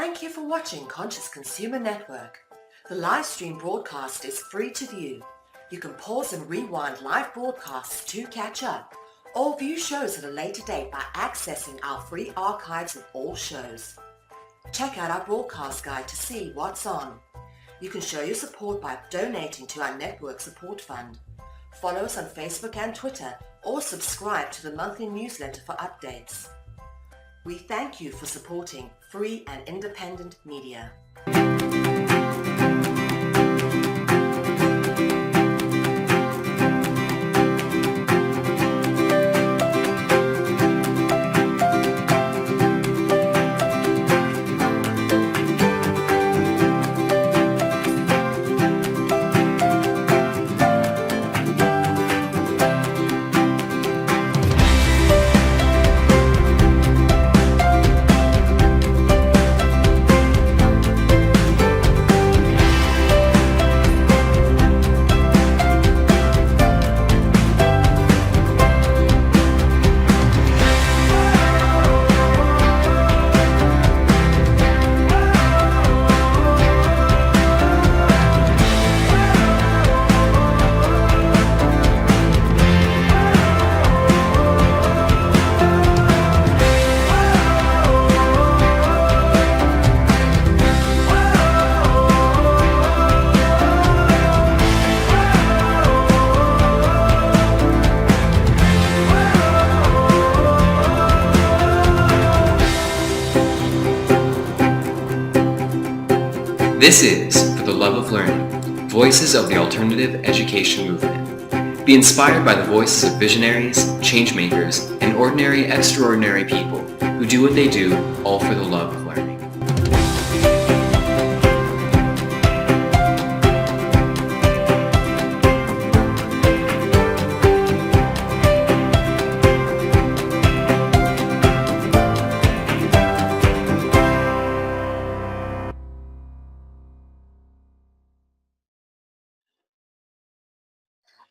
Thank you for watching Conscious Consumer Network. The live stream broadcast is free to view. You can pause and rewind live broadcasts to catch up, or view shows at a later date by accessing our free archives of all shows. Check out our broadcast guide to see what's on. You can show your support by donating to our network support fund. Follow us on Facebook and Twitter, or subscribe to the monthly newsletter for updates. We thank you for supporting free and independent media. This is For the Love of Learning, Voices of the Alternative Education Movement. Be inspired by the voices of visionaries, changemakers, and ordinary, extraordinary people who do what they do, all for the love of learning.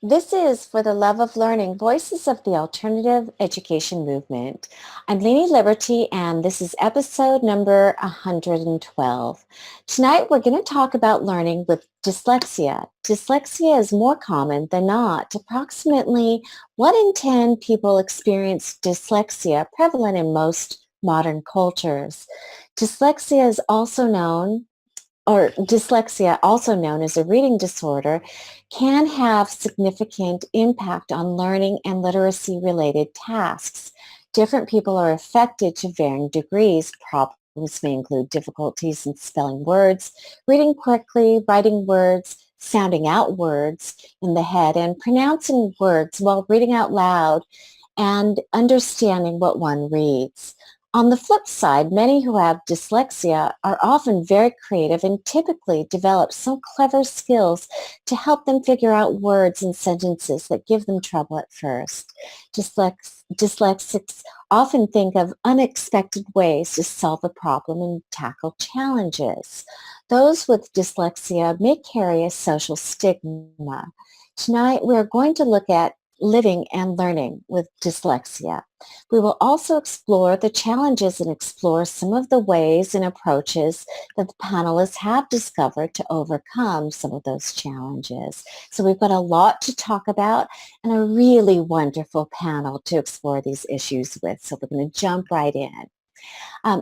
This is For the Love of Learning, Voices of the Alternative Education Movement. I'm Lainey Liberty, and this is episode number 112. Tonight, we're going to talk about learning with dyslexia. Dyslexia is more common than not. Approximately 1 in 10 people experience dyslexia, prevalent in most modern cultures. Dyslexia, also known as a reading disorder, can have significant impact on learning and literacy-related tasks. Different people are affected to varying degrees. Problems may include difficulties in spelling words, reading quickly, writing words, sounding out words in the head, and pronouncing words while reading out loud and understanding what one reads. On the flip side, many who have dyslexia are often very creative and typically develop some clever skills to help them figure out words and sentences that give them trouble at first. Dyslexics often think of unexpected ways to solve a problem and tackle challenges. Those with dyslexia may carry a social stigma. Tonight, we're going to look at living and learning with dyslexia. We will also explore the challenges and explore some of the ways and approaches that the panelists have discovered to overcome some of those challenges. So we've got a lot to talk about and a really wonderful panel to explore these issues with. So we're going to jump right in.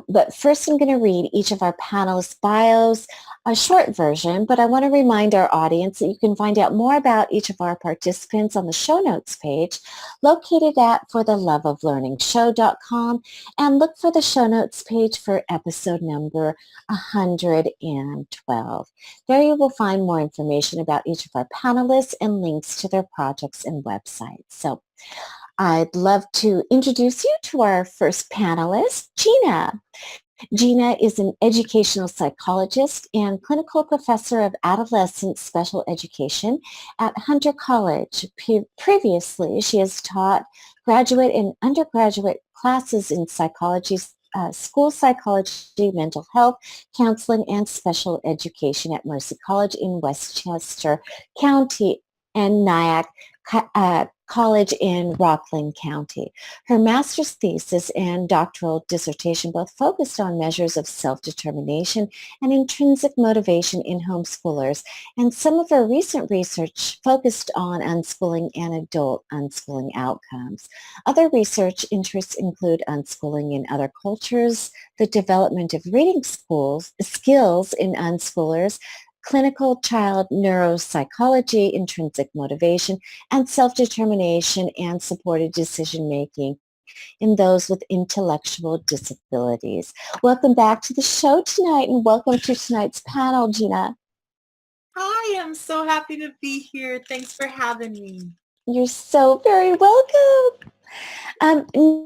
But first, I'm going to read each of our panelists' bios, a short version, but I want to remind our audience that you can find out more about each of our participants on the show notes page located at fortheloveoflearningshow.com, and look for the show notes page for episode number 112. There you will find more information about each of our panelists and links to their projects and websites. So I'd love to introduce you to our first panelist, Gina. Gina is an educational psychologist and clinical professor of adolescent special education at Hunter College. Previously, she has taught graduate and undergraduate classes in psychology, school psychology, mental health, counseling, and special education at Mercy College in Westchester County and Nyack, College in Rockland County. Her master's thesis and doctoral dissertation both focused on measures of self-determination and intrinsic motivation in homeschoolers, and some of her recent research focused on unschooling and adult unschooling outcomes. Other research interests include unschooling in other cultures, the development of reading skills in unschoolers, clinical child neuropsychology, intrinsic motivation, and self-determination and supported decision-making in those with intellectual disabilities. Welcome back to the show tonight, and welcome to tonight's panel, Gina. Hi, I'm so happy to be here. Thanks for having me. You're so very welcome.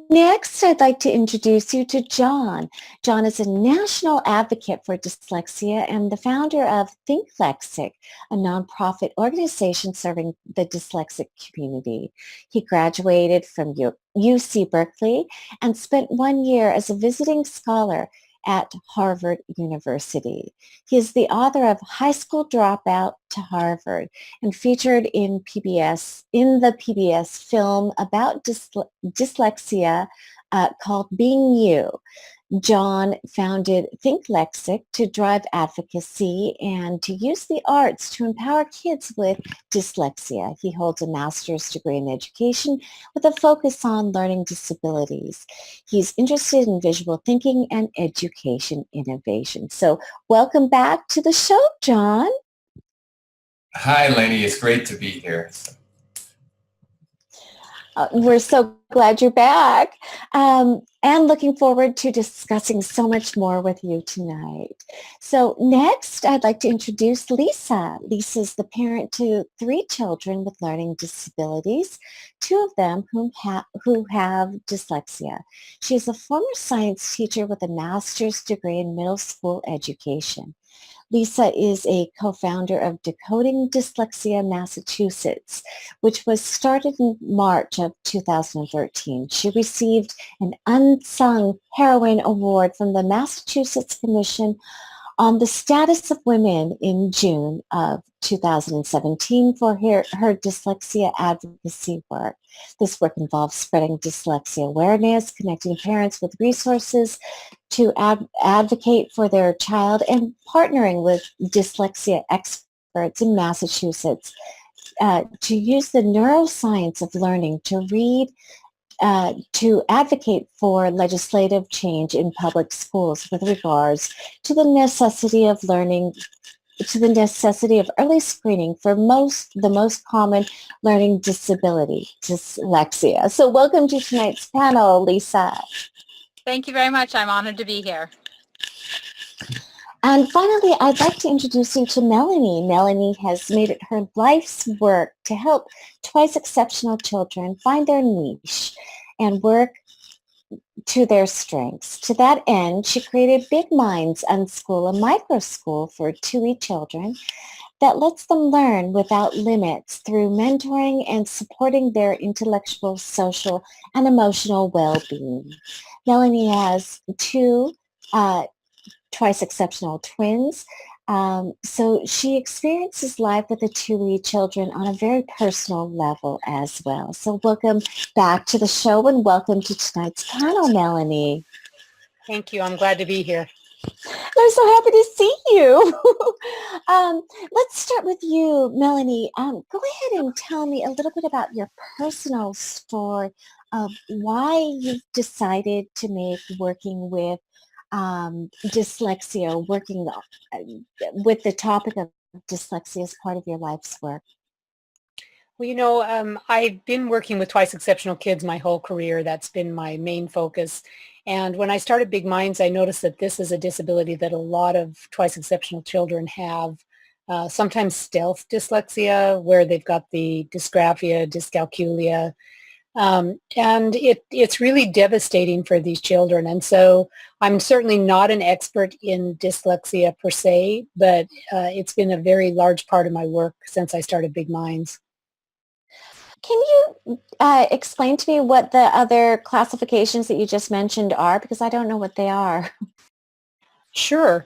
Next, I'd like to introduce you to John. John is a national advocate for dyslexia and the founder of Dyslexia, a nonprofit organization serving the dyslexic community. He graduated from UC Berkeley and spent 1 year as a visiting scholar at Harvard University. He is the author of High School Dropout to Harvard and featured in the PBS film about dyslexia called Being You. John founded Dyslexia to drive advocacy and to use the arts to empower kids with dyslexia. He holds a master's degree in education with a focus on learning disabilities. He's interested in visual thinking and education innovation. So welcome back to the show, John. Hi, Lenny. It's great to be here. We're so glad you're back and looking forward to discussing so much more with you tonight. So next, I'd like to introduce Lisa. Lisa's the parent to 3 children with learning disabilities, 2 of them who have dyslexia. She is a former science teacher with a master's degree in middle school education. Lisa is a co-founder of Decoding Dyslexia Massachusetts, which was started in March of 2013. She received an Unsung Heroine Award from the Massachusetts Commission on the Status of Women in June of 2017 for her dyslexia advocacy work. This work involves spreading dyslexia awareness, connecting parents with resources to advocate for their child, and partnering with dyslexia experts in Massachusetts to use the neuroscience of learning to read, to advocate for legislative change in public schools with regards to the necessity of early screening for the most common learning disability, dyslexia. So welcome to tonight's panel, Lisa. Thank you very much. I'm honored to be here. And finally, I'd like to introduce you to Melanie. Melanie has made it her life's work to help twice exceptional children find their niche and work to their strengths. To that end, she created Big Minds Unschool, a micro school for 2E children that lets them learn without limits through mentoring and supporting their intellectual, social, and emotional well-being. Melanie has 2 twice exceptional twins. So she experiences life with the 2E children on a very personal level as well. So welcome back to the show and welcome to tonight's panel, Melanie. Thank you. I'm glad to be here. I'm so happy to see you. Let's start with you, Melanie. Go ahead and tell me a little bit about your personal story of why you've decided to make working with dyslexia, working with the topic of dyslexia as part of your life's work. Well, I've been working with twice exceptional kids my whole career. That's been my main focus. And when I started Big Minds, I noticed that this is a disability that a lot of twice exceptional children have. Sometimes stealth dyslexia, where they've got the dysgraphia, dyscalculia, and it's really devastating for these children. And so I'm certainly not an expert in dyslexia per se, but it's been a very large part of my work since I started Big Minds. Can you explain to me what the other classifications that you just mentioned are? Because I don't know what they are. Sure.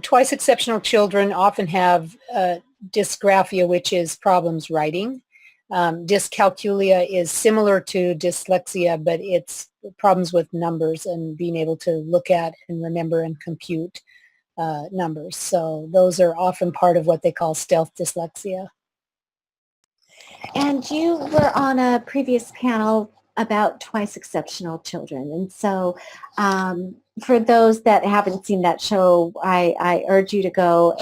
Twice exceptional children often have dysgraphia, which is problems writing. Dyscalculia is similar to dyslexia, but it's problems with numbers and being able to look at and remember and compute numbers. So those are often part of what they call stealth dyslexia. And you were on a previous panel about twice exceptional children. And so for those that haven't seen that show, I urge you to go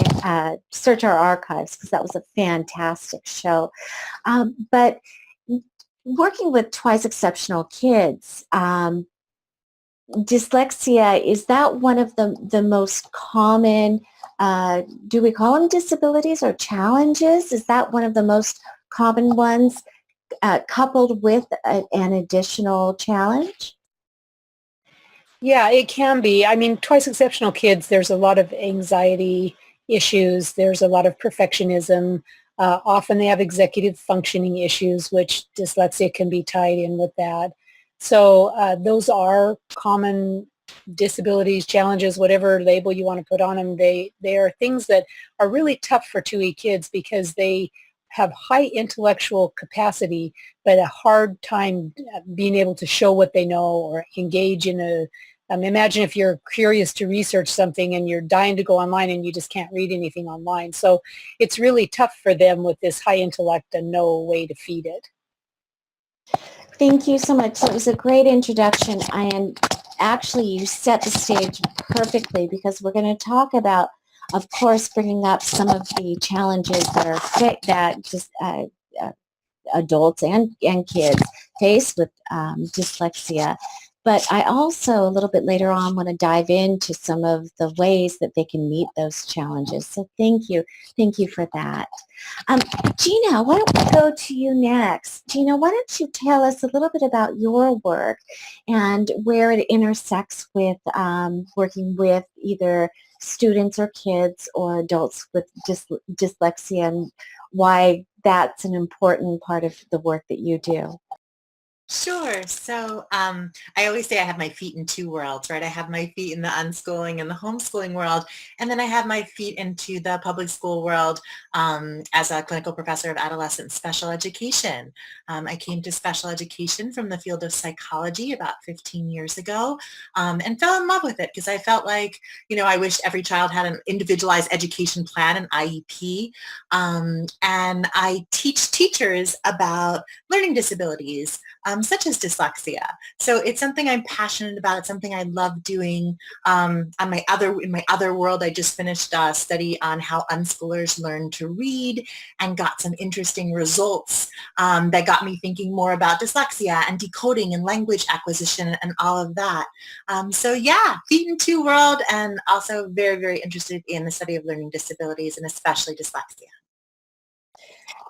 search our archives because that was a fantastic show. But working with twice exceptional kids, dyslexia, is that one of the most common, do we call them disabilities or challenges? Is that one of the most common ones coupled with an additional challenge? Yeah, it can be. I mean, twice exceptional kids, there's a lot of anxiety issues. There's a lot of perfectionism. Often they have executive functioning issues, which dyslexia can be tied in with that. So those are common disabilities, challenges, whatever label you want to put on them. They are things that are really tough for 2E kids because they have high intellectual capacity, but a hard time being able to show what they know or engage in a imagine if you're curious to research something and you're dying to go online and you just can't read anything online. So it's really tough for them with this high intellect and no way to feed it. Thank you so much. So it was a great introduction, and actually you set the stage perfectly because we're going to talk about, of course, bringing up some of the challenges that just adults and kids face with dyslexia. But I also, a little bit later on, want to dive into some of the ways that they can meet those challenges. So thank you. Thank you for that. Gina, why don't we go to you next? Gina, why don't you tell us a little bit about your work and where it intersects with working with either students or kids or adults with dyslexia, and why that's an important part of the work that you do. Sure. So I always say I have my feet in two worlds, right? I have my feet in the unschooling and the homeschooling world, and then I have my feet into the public school world as a clinical professor of adolescent special education. I came to special education from the field of psychology about 15 years ago and fell in love with it because I felt like, I wish every child had an individualized education plan, an IEP. And I teach teachers about learning disabilities, such as dyslexia. So it's something I'm passionate about. It's something I love doing. In my other world, I just finished a study on how unschoolers learn to read and got some interesting results that got me thinking more about dyslexia and decoding and language acquisition and all of that. So yeah, feet in two world, and also very, very interested in the study of learning disabilities and especially dyslexia.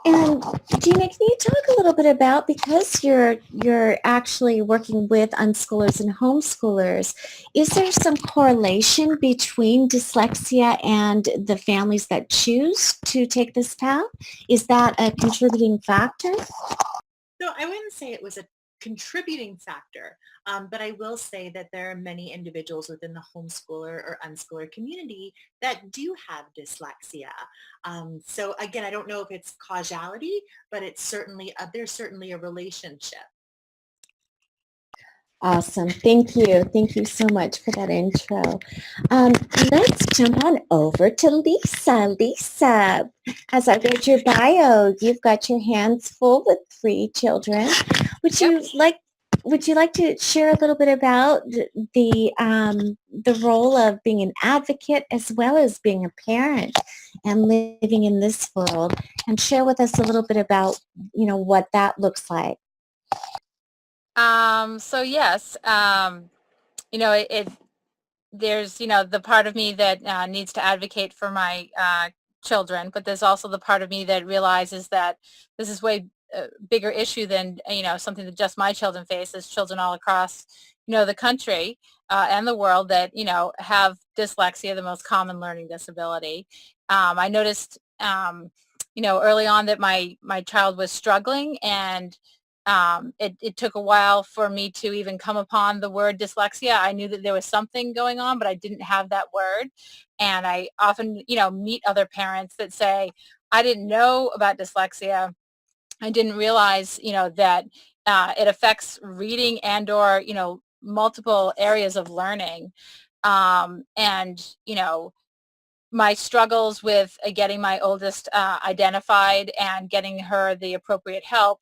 And Gina, can you talk a little bit about, because you're actually working with unschoolers and homeschoolers, is there some correlation between dyslexia and the families that choose to take this path? Is that a contributing factor? So I wouldn't say it was a contributing factor, but I will say that there are many individuals within the homeschooler or unschooler community that do have dyslexia. So again, I don't know if it's causality, but it's certainly there's certainly a relationship. Awesome. Thank you. Thank you so much for that intro. Let's jump on over to Lisa. Lisa, as I read your bio, you've got your hands full with 3 children. Would you like to share a little bit about the role of being an advocate as well as being a parent and living in this world, and share with us a little bit about, what that looks like? So yes, there's, the part of me that needs to advocate for my children, but there's also the part of me that realizes that this is way bigger issue than, something that just my children face. There's children all across, the country and the world that, have dyslexia, the most common learning disability. I noticed, early on that my child was struggling, and it took a while for me to even come upon the word dyslexia. I knew that there was something going on, but I didn't have that word. And I often, meet other parents that say, I didn't know about dyslexia I didn't realize, that it affects reading and or, multiple areas of learning. And, my struggles with getting my oldest identified and getting her the appropriate help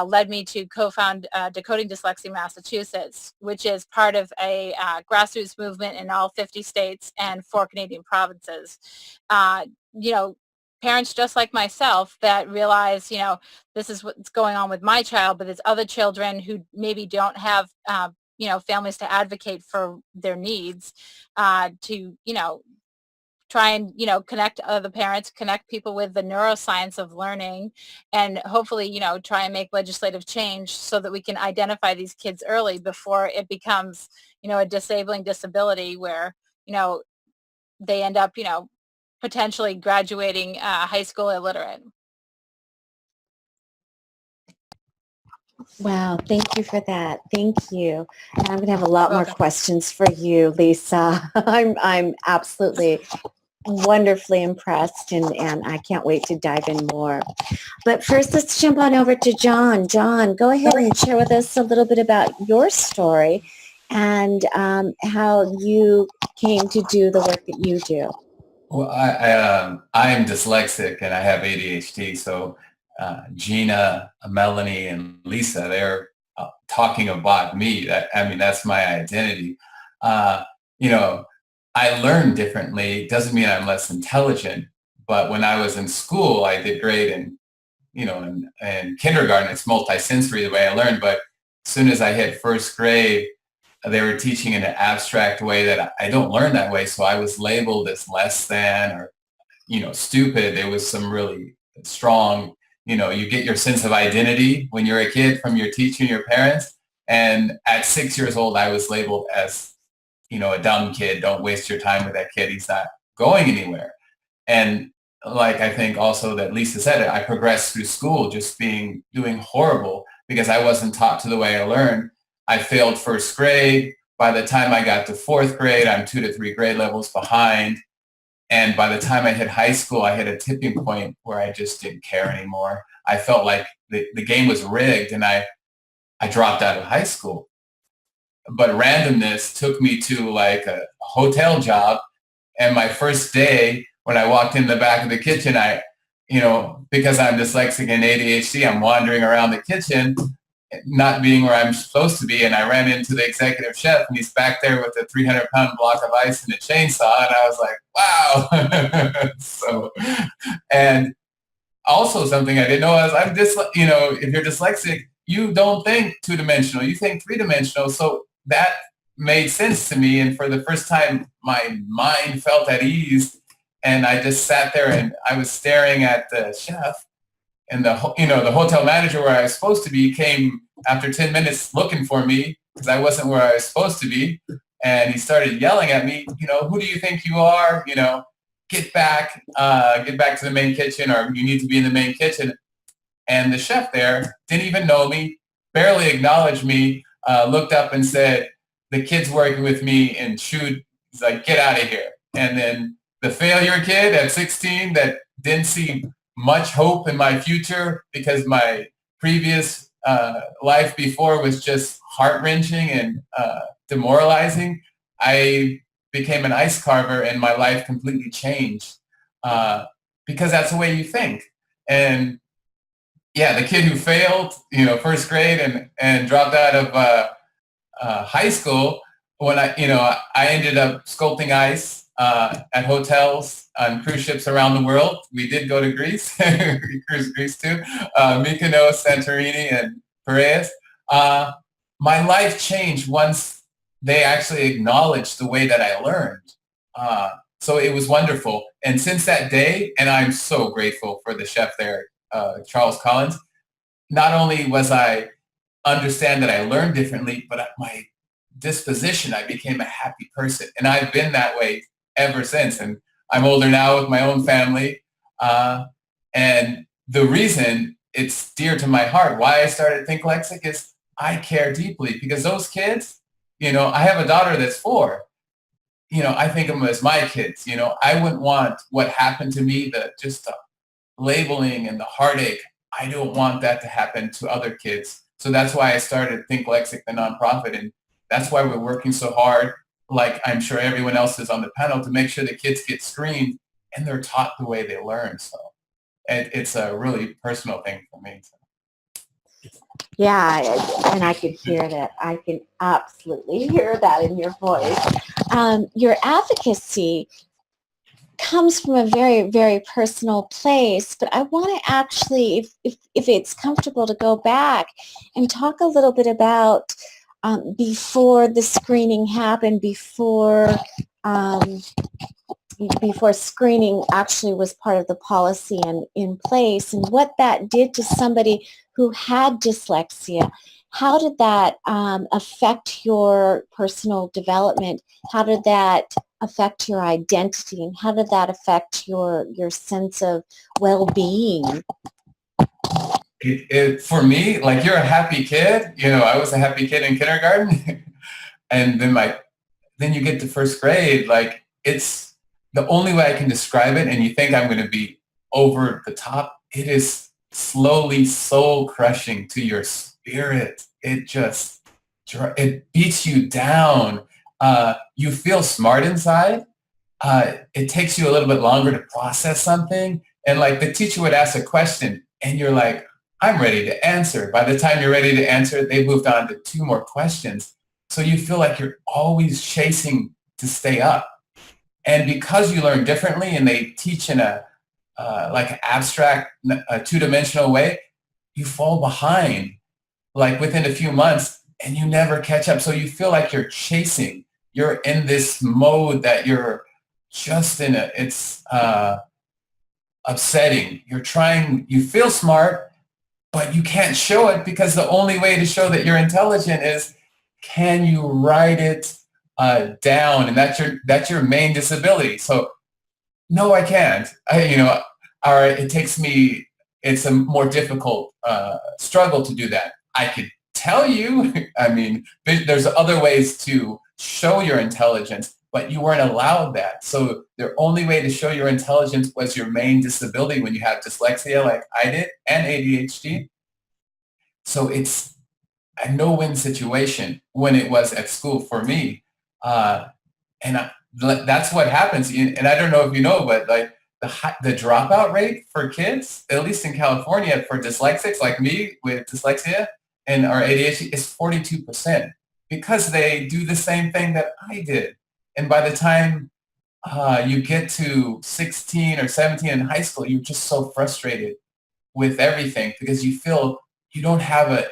led me to co-found Decoding Dyslexia Massachusetts, which is part of a grassroots movement in all 50 states and 4 Canadian provinces. Uh, you know, Parents just like myself that realize, this is what's going on with my child, but there's other children who maybe don't have, families to advocate for their needs, to, try and connect other parents, connect people with the neuroscience of learning, and hopefully try and make legislative change so that we can identify these kids early before it becomes a disabling disability where they end up potentially graduating high school illiterate. Wow, thank you for that. Thank you. And I'm going to have a lot more Welcome. questions for you, Lisa. I'm absolutely wonderfully impressed, and I can't wait to dive in more. But first, let's jump on over to John. John, go ahead and share with us a little bit about your story and how you came to do the work that you do. Well, I'm dyslexic and I have ADHD. So Gina, Melanie, and Lisa, they're talking about me. That's my identity. Uh, you know, I learn differently. It doesn't mean I'm less intelligent. But when I was in school, I did great. And in kindergarten, it's multisensory the way I learned. But as soon as I hit first grade, they were teaching in an abstract way that I don't learn that way. So I was labeled as less than or, stupid. There was some really strong, you get your sense of identity when you're a kid from your teacher and your parents. And at 6 years old, I was labeled as, a dumb kid. Don't waste your time with that kid. He's not going anywhere. And like I think also that Lisa said it, I progressed through school just doing horrible because I wasn't taught to the way I learned. I failed first grade. By the time I got to fourth grade, I'm 2 to 3 grade levels behind. And by the time I hit high school, I hit a tipping point where I just didn't care anymore. I felt like the game was rigged and I dropped out of high school. But randomness took me to like a hotel job. And my first day, when I walked in the back of the kitchen, because I'm dyslexic and ADHD, I'm wandering around the kitchen, not being where I'm supposed to be. And I ran into the executive chef and he's back there with a 300-pound block of ice and a chainsaw. And I was like, wow. And also something I didn't know is if you're dyslexic, you don't think two-dimensional, you think three-dimensional. So that made sense to me. And for the first time, my mind felt at ease. And I just sat there and I was staring at the chef. And the hotel manager where I was supposed to be came after 10 minutes looking for me because I wasn't where I was supposed to be. And he started yelling at me, who do you think you are? Get back to the main kitchen, or you need to be in the main kitchen. And the chef there didn't even know me, barely acknowledged me, looked up and said, the kid's working with me, and chewed, he's like, get out of here. And then the failure kid at 16 that didn't see much hope in my future because my previous life before was just heart-wrenching and demoralizing, I became an ice carver and my life completely changed because that's the way you think. And yeah, the kid who failed, first grade and dropped out of high school, when I ended up sculpting ice at hotels on cruise ships around the world. We did go to Greece, we cruised Greece too, Mykonos, Santorini, and Piraeus. My life changed once they actually acknowledged the way that I learned. So it was wonderful. And since that day, and I'm so grateful for the chef there, Charles Collins, not only was I understand that I learned differently, but my disposition, I became a happy person. And I've been that way ever since. And I'm older now with my own family. And the reason it's dear to my heart, why I started Think Lexic, is I care deeply because those kids, I have a daughter that's 4. I think of them as my kids. I wouldn't want what happened to me, the labeling and the heartache. I don't want that to happen to other kids. So that's why I started Think Lexic, the nonprofit. And that's why we're working so hard, like I'm sure everyone else is on the panel, to make sure the kids get screened and they're taught the way they learn. So it's a really personal thing for me. So. Yeah, and I could hear that. I can absolutely hear that in your voice. Your advocacy comes from a very, very personal place, but I want to actually, if it's comfortable, to go back and talk a little bit about before the screening happened, before screening actually was part of the policy and in place, and what that did to somebody who had dyslexia. How did that affect your personal development? How did that affect your identity? And how did that affect your sense of well-being? For me, like, you're a happy kid. I was a happy kid in kindergarten. And then you get to first grade, like, it's the only way I can describe it. And you think I'm going to be over the top. It is slowly soul crushing to your spirit. It beats you down. You feel smart inside. It takes you a little bit longer to process something. And like, the teacher would ask a question and you're like, I'm ready to answer. By the time you're ready to answer, they moved on to 2 more questions. So you feel like you're always chasing to stay up. And because you learn differently and they teach in a like an abstract, two-dimensional way, you fall behind like within a few months and you never catch up. So you feel like you're chasing. You're in this mode that you're just in it's upsetting. You feel smart, but you can't show it because the only way to show that you're intelligent is, can you write it down? And that's your main disability. So no, I can't. It's a more difficult struggle to do that. I could tell you, there's other ways to show your intelligence, but you weren't allowed that. So the only way to show your intelligence was your main disability when you have dyslexia like I did and ADHD. So it's a no-win situation when it was at school for me. That's what happens. And I don't know if you know, but like the dropout rate for kids, at least in California, for dyslexics like me with dyslexia and our ADHD, is 42% because they do the same thing that I did. And by the time you get to 16 or 17 in high school, you're just so frustrated with everything because you feel you don't have a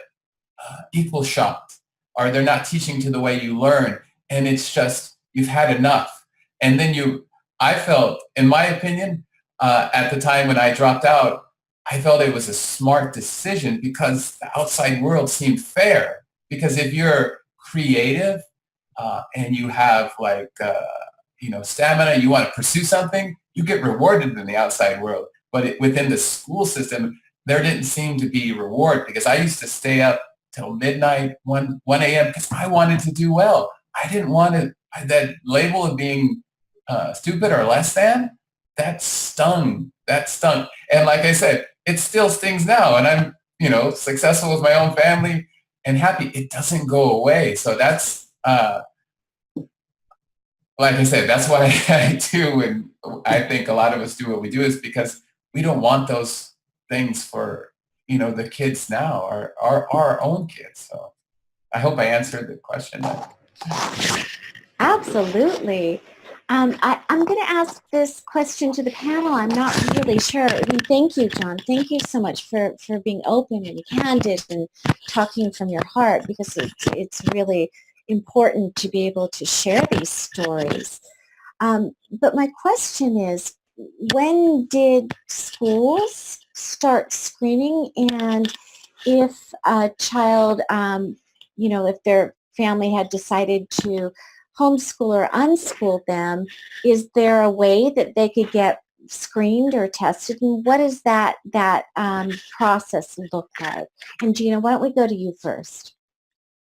equal shot, or they're not teaching to the way you learn. And it's just, you've had enough. And then I felt, in my opinion, at the time when I dropped out, I felt it was a smart decision because the outside world seemed fair. Because if you're creative and you have stamina, you want to pursue something, you get rewarded in the outside world. But within the school system, there didn't seem to be reward because I used to stay up till midnight, 1 a.m. because I wanted to do well. I didn't want that label of being stupid or less than. That stung. And like I said, it still stings now. And I'm, successful with my own family and happy. It doesn't go away. So that's, like I said, that's what I do. And I think a lot of us do what we do is because we don't want those things for, the kids now, or our own kids. So I hope I answered the question. Absolutely. I'm going to ask this question to the panel. I'm not really sure. And thank you, John. Thank you so much for being open and candid and talking from your heart, because it's really important to be able to share these stories. But my question is, when did schools start screening? And if a child, if their family had decided to homeschool or unschool them, is there a way that they could get screened or tested? And what does that process look like? And Gina, why don't we go to you first?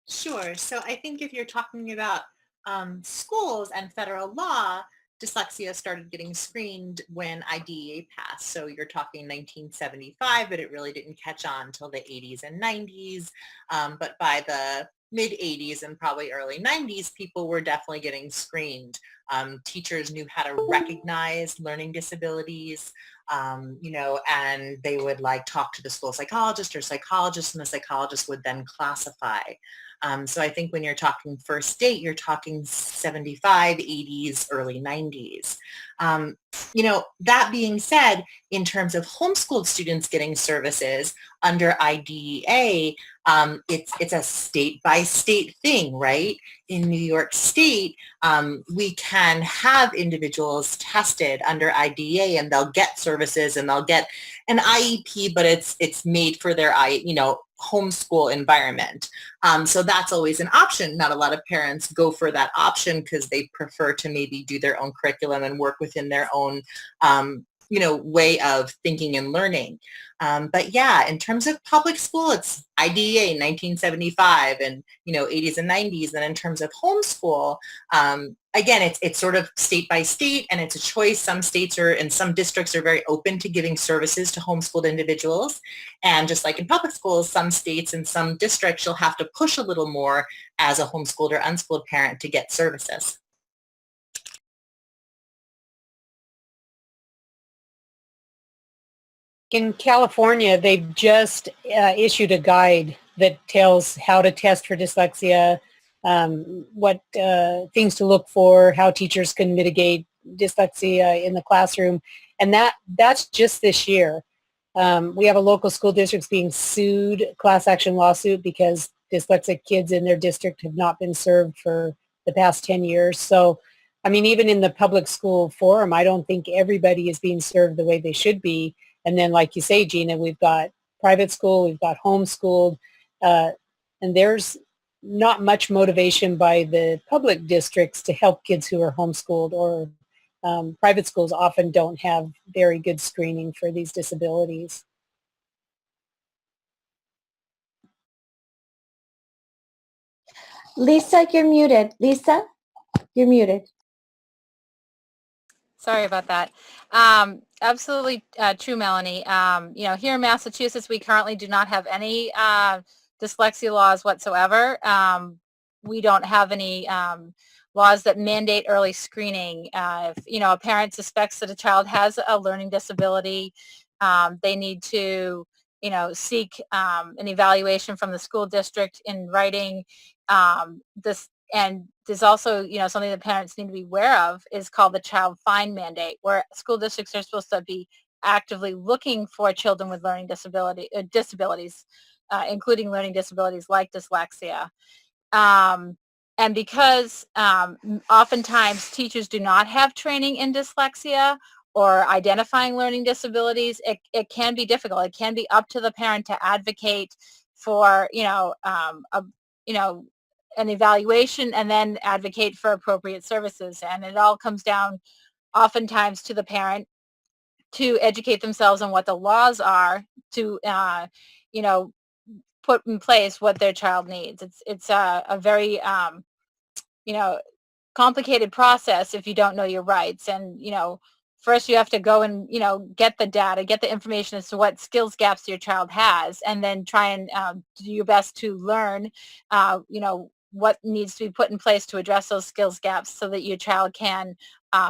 Sure. So I think if you're talking about schools and federal law, dyslexia started getting screened when IDEA passed. So you're talking 1975, but it really didn't catch on until the 80s and 90s. But by the mid 80s and probably early 90s, people were definitely getting screened. Teachers knew how to recognize learning disabilities, and they would like talk to the school psychologist or psychologist, and the psychologist would then classify. So I think when you're talking first state, you're talking 75, 80s, early 90s. That being said, in terms of homeschooled students getting services under IDEA, it's a state by state thing, right? In New York State, we can have individuals tested under IDEA and they'll get services and they'll get an IEP, but it's made for their homeschool environment. So that's always an option. Not a lot of parents go for that option because they prefer to maybe do their own curriculum and work within their own way of thinking and learning. But yeah, in terms of public school, it's IDEA 1975 and 80s and 90s. And in terms of homeschool, again, it's sort of state by state, and it's a choice. Some states and some districts are very open to giving services to homeschooled individuals. And just like in public schools, some states and some districts, you'll have to push a little more as a homeschooled or unschooled parent to get services. In California, they've just issued a guide that tells how to test for dyslexia, what things to look for, how teachers can mitigate dyslexia in the classroom. And that's just this year. We have a local school district being sued, class action lawsuit, because dyslexic kids in their district have not been served for the past 10 years. So, I mean, even in the public school forum, I don't think everybody is being served the way they should be. And then, like you say, Gina, we've got private school, we've got homeschooled, and there's not much motivation by the public districts to help kids who are homeschooled, or private schools often don't have very good screening for these disabilities. Lisa, you're muted. Lisa, you're muted. Sorry about that. Absolutely true, Melanie. Here in Massachusetts, we currently do not have any dyslexia laws whatsoever. We don't have any laws that mandate early screening. If a parent suspects that a child has a learning disability, they need to seek an evaluation from the school district in writing. And there's also, something that parents need to be aware of is called the child find mandate, where school districts are supposed to be actively looking for children with learning disabilities, including learning disabilities like dyslexia. And because oftentimes teachers do not have training in dyslexia or identifying learning disabilities, it can be difficult. It can be up to the parent to advocate for, an evaluation and then advocate for appropriate services. And it all comes down oftentimes to the parent to educate themselves on what the laws are to, put in place what their child needs. It's a very, complicated process if you don't know your rights. And, first you have to go and, get the data, get the information as to what skills gaps your child has, and then try and do your best to learn, what needs to be put in place to address those skills gaps so that your child can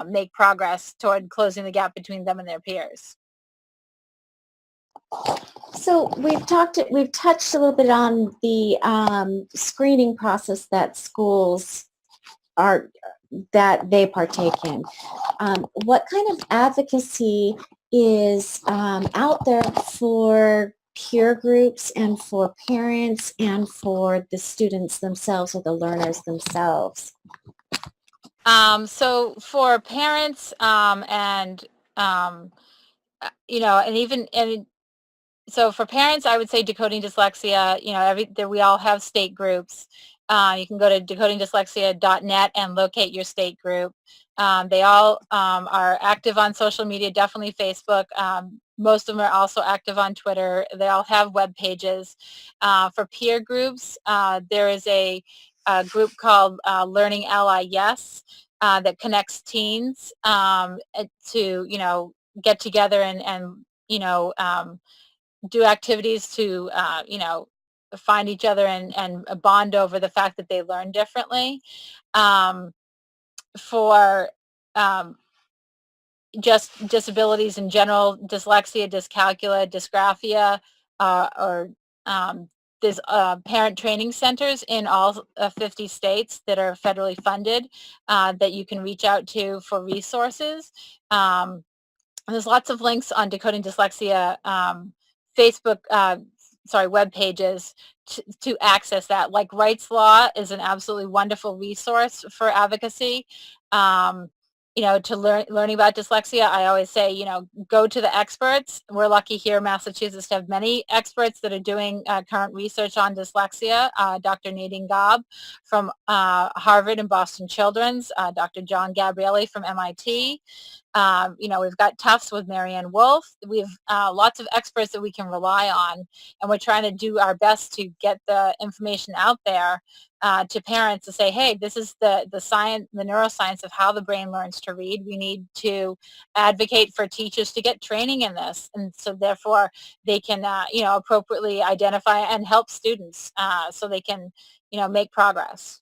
make progress toward closing the gap between them and their peers. So we've touched a little bit on the screening process that schools that they partake in. What kind of advocacy is out there for peer groups and for parents and for the students themselves or the learners themselves? So for parents and so for parents, I would say Decoding Dyslexia. We all have state groups. You can go to decodingdyslexia.net and locate your state group. They all are active on social media, definitely Facebook. Most of them are also active on Twitter. They all have web pages. For peer groups, there is a group called Learning Ally Yes. that connects teens to, get together and do activities to, find each other and bond over the fact that they learn differently. Um, for just disabilities in general, dyslexia, dyscalculia, dysgraphia, or there's parent training centers in all 50 states that are federally funded that you can reach out to for resources. There's lots of links on Decoding Dyslexia Facebook, web pages to access that. Like Rights Law is an absolutely wonderful resource for advocacy. To learning about dyslexia, I always say, go to the experts. We're lucky here in Massachusetts to have many experts that are doing current research on dyslexia. Dr. Nadine Gobb from Harvard and Boston Children's, Dr. John Gabrielli from MIT. We've got Tufts with Marianne Wolf. We have lots of experts that we can rely on, and we're trying to do our best to get the information out there to parents to say, hey, this is the science, the neuroscience of how the brain learns to read. We need to advocate for teachers to get training in this, and so therefore they can, appropriately identify and help students so they can, make progress.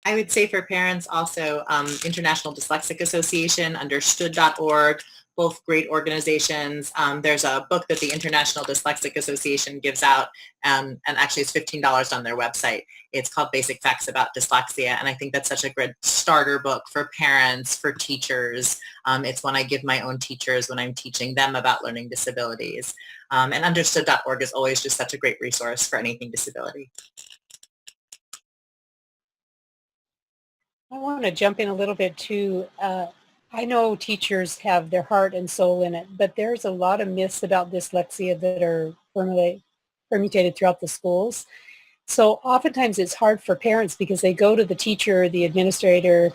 I would say for parents also, International Dyslexic Association, understood.org, both great organizations. There's a book that the International Dyslexic Association gives out, and actually it's $15 on their website. It's called Basic Facts About Dyslexia, and I think that's such a good starter book for parents, for teachers. It's one I give my own teachers when I'm teaching them about learning disabilities. And understood.org is always just such a great resource for anything disability. I want to jump in a little bit too. I know teachers have their heart and soul in it, but there's a lot of myths about dyslexia that are permutated throughout the schools. So oftentimes it's hard for parents because they go to the teacher or the administrator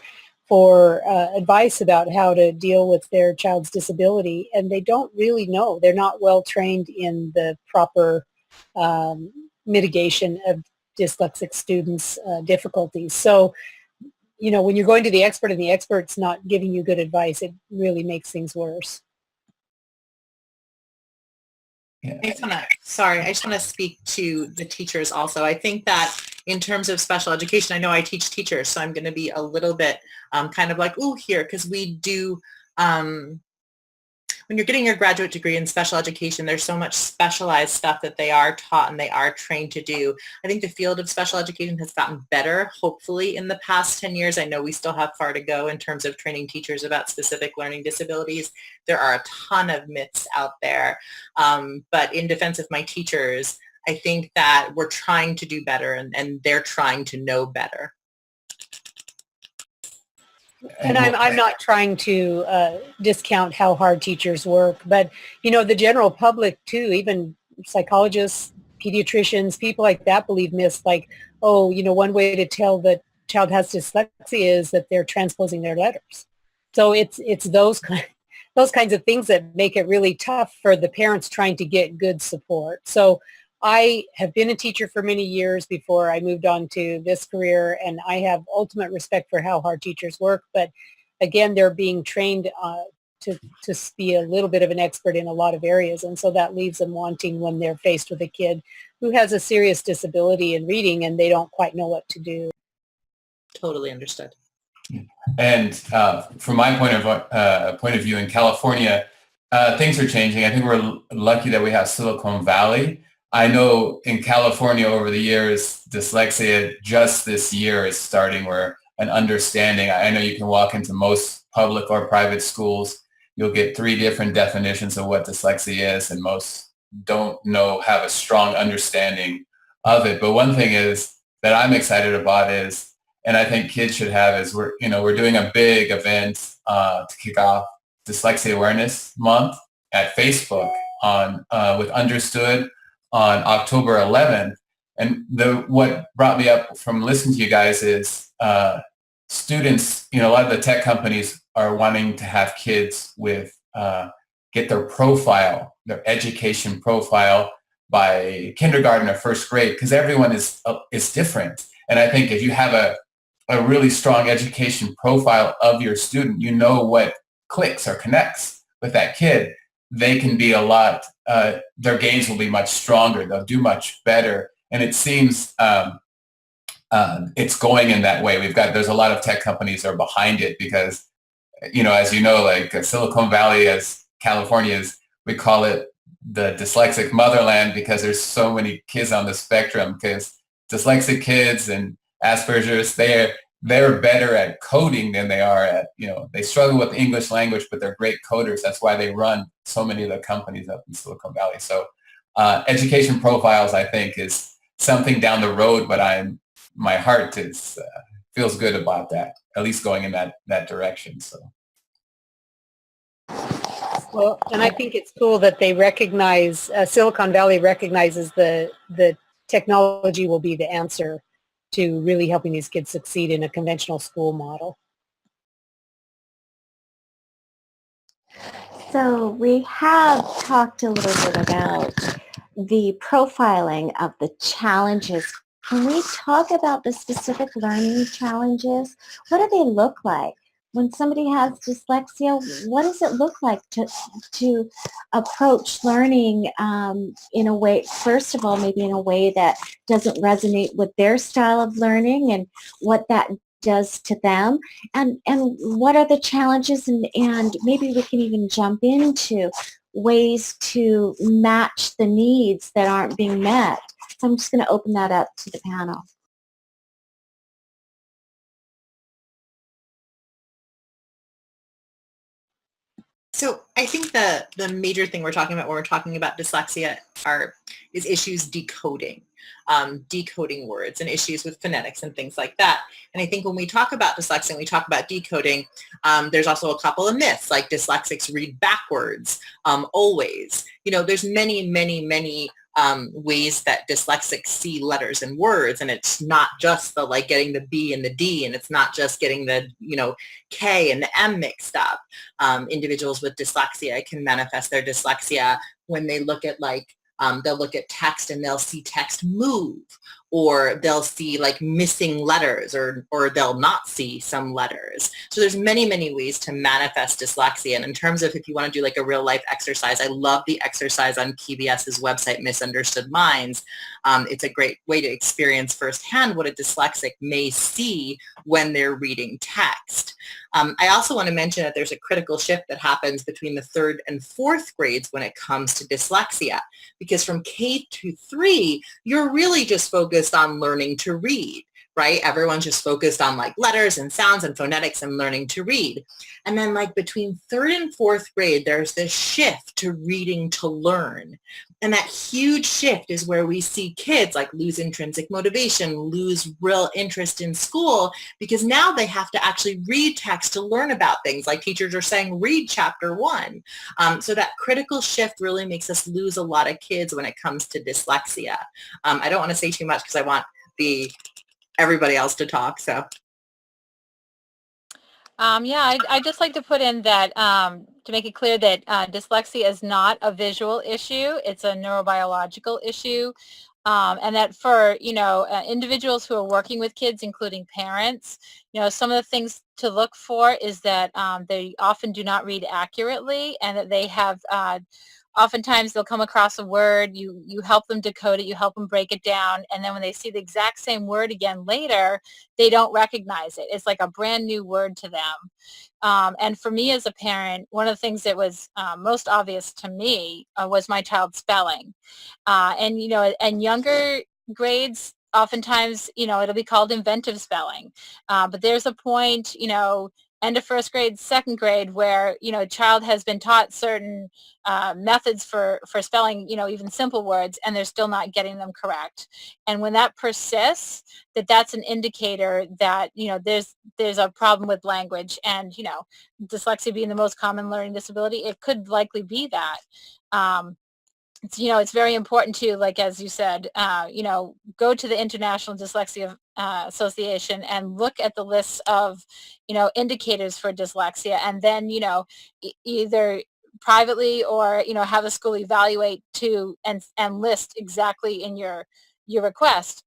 for advice about how to deal with their child's disability, and they don't really know. They're not well trained in the proper mitigation of dyslexic students' difficulties. So when you're going to the expert and the expert's not giving you good advice, it really makes things worse. Yeah. I just want to speak to the teachers also. I think that in terms of special education, I know I teach teachers, so I'm going to be a little bit kind of like, ooh, here, because we do, when you're getting your graduate degree in special education, there's so much specialized stuff that they are taught and they are trained to do. I think the field of special education has gotten better, hopefully, in the past 10 years. I know we still have far to go in terms of training teachers about specific learning disabilities. There are a ton of myths out there. But in defense of my teachers, I think that we're trying to do better and they're trying to know better. And I'm not trying to discount how hard teachers work, but, the general public too, even psychologists, pediatricians, people like that believe myths like, oh, one way to tell that child has dyslexia is that they're transposing their letters. So it's those kinds of things that make it really tough for the parents trying to get good support. So I have been a teacher for many years before I moved on to this career, and I have ultimate respect for how hard teachers work. But again, they're being trained to be a little bit of an expert in a lot of areas, and so that leaves them wanting when they're faced with a kid who has a serious disability in reading and they don't quite know what to do. Totally understood. And from my point of view in California, things are changing. I think we're lucky that we have Silicon Valley. I know in California over the years, dyslexia just this year is starting where an understanding. I know you can walk into most public or private schools. You'll get 3 different definitions of what dyslexia is, and most don't have a strong understanding of it. But one thing is that I'm excited about is, and I think kids should have, is we're doing a big event to kick off Dyslexia Awareness Month at Facebook with Understood on October 11th. And what brought me up from listening to you guys is students, a lot of the tech companies are wanting to have kids with get their profile, their education profile by kindergarten or first grade, because everyone is different. And I think if you have a really strong education profile of your student, you know what clicks or connects with that kid, they can be a lot, their gains will be much stronger. They'll do much better. And it seems it's going in that way. There's a lot of tech companies that are behind it because, as you know, like Silicon Valley, as California is, we call it the dyslexic motherland because there's so many kids on the spectrum, because dyslexic kids and Asperger's, they're better at coding than they are at, they struggle with the English language, but they're great coders. That's why they run so many of the companies up in Silicon Valley. So education profiles, I think, is something down the road, but my heart feels good about that, at least going in that direction. So. Well, and I think it's cool that they recognize, Silicon Valley recognizes the technology will be the answer to really helping these kids succeed in a conventional school model. So we have talked a little bit about the profiling of the challenges. Can we talk about the specific learning challenges? What do they look like? When somebody has dyslexia, what does it look like to approach learning in a way, first of all, maybe in a way that doesn't resonate with their style of learning, and what that does to them, and what are the challenges, and maybe we can even jump into ways to match the needs that aren't being met. So I'm just going to open that up to the panel. So I think the major thing we're talking about when we're talking about dyslexia is issues decoding words and issues with phonetics and things like that. And I think when we talk about dyslexia and we talk about decoding, there's also a couple of myths, like dyslexics read backwards always. There's many, many, many ways that dyslexics see letters and words, and it's not just the getting the B and the D, and it's not just getting the K and the M mixed up. Individuals with dyslexia can manifest their dyslexia when they look at they'll look at text and they'll see text move, or they'll see missing letters, or they'll not see some letters. So there's many, many ways to manifest dyslexia. And in terms of if you want to do a real life exercise, I love the exercise on PBS's website, Misunderstood Minds. It's a great way to experience firsthand what a dyslexic may see when they're reading text. I also want to mention that there's a critical shift that happens between the 3rd and 4th grades when it comes to dyslexia, because from K to 3, you're really just focused on learning to read, right? Everyone's just focused on letters and sounds and phonetics and learning to read. And then between 3rd and 4th grade, there's this shift to reading to learn. And that huge shift is where we see kids lose intrinsic motivation, lose real interest in school, because now they have to actually read text to learn about things. Teachers are saying, read chapter 1. So that critical shift really makes us lose a lot of kids when it comes to dyslexia. I don't want to say too much because I want everybody else to talk. So. Yeah, I'd just like to put in that to make it clear that dyslexia is not a visual issue. It's a neurobiological issue. And that for, individuals who are working with kids, including parents, some of the things to look for is that they often do not read accurately, and that they have oftentimes they'll come across a word, you help them decode it, you help them break it down, and then when they see the exact same word again later, they don't recognize it. It's like a brand new word to them. And for me as a parent, one of the things that was most obvious to me was my child's spelling. And younger grades, oftentimes, it'll be called inventive spelling. But there's a point, end of 1st grade, 2nd grade, where, a child has been taught certain methods for spelling, even simple words, and they're still not getting them correct. And when that persists, that's an indicator that, there's a problem with language. And, dyslexia being the most common learning disability, it could likely be that. It's very important to, as you said, go to the International Dyslexia Association and look at the lists of, indicators for dyslexia, and then, either privately or, have the school evaluate and list exactly in your request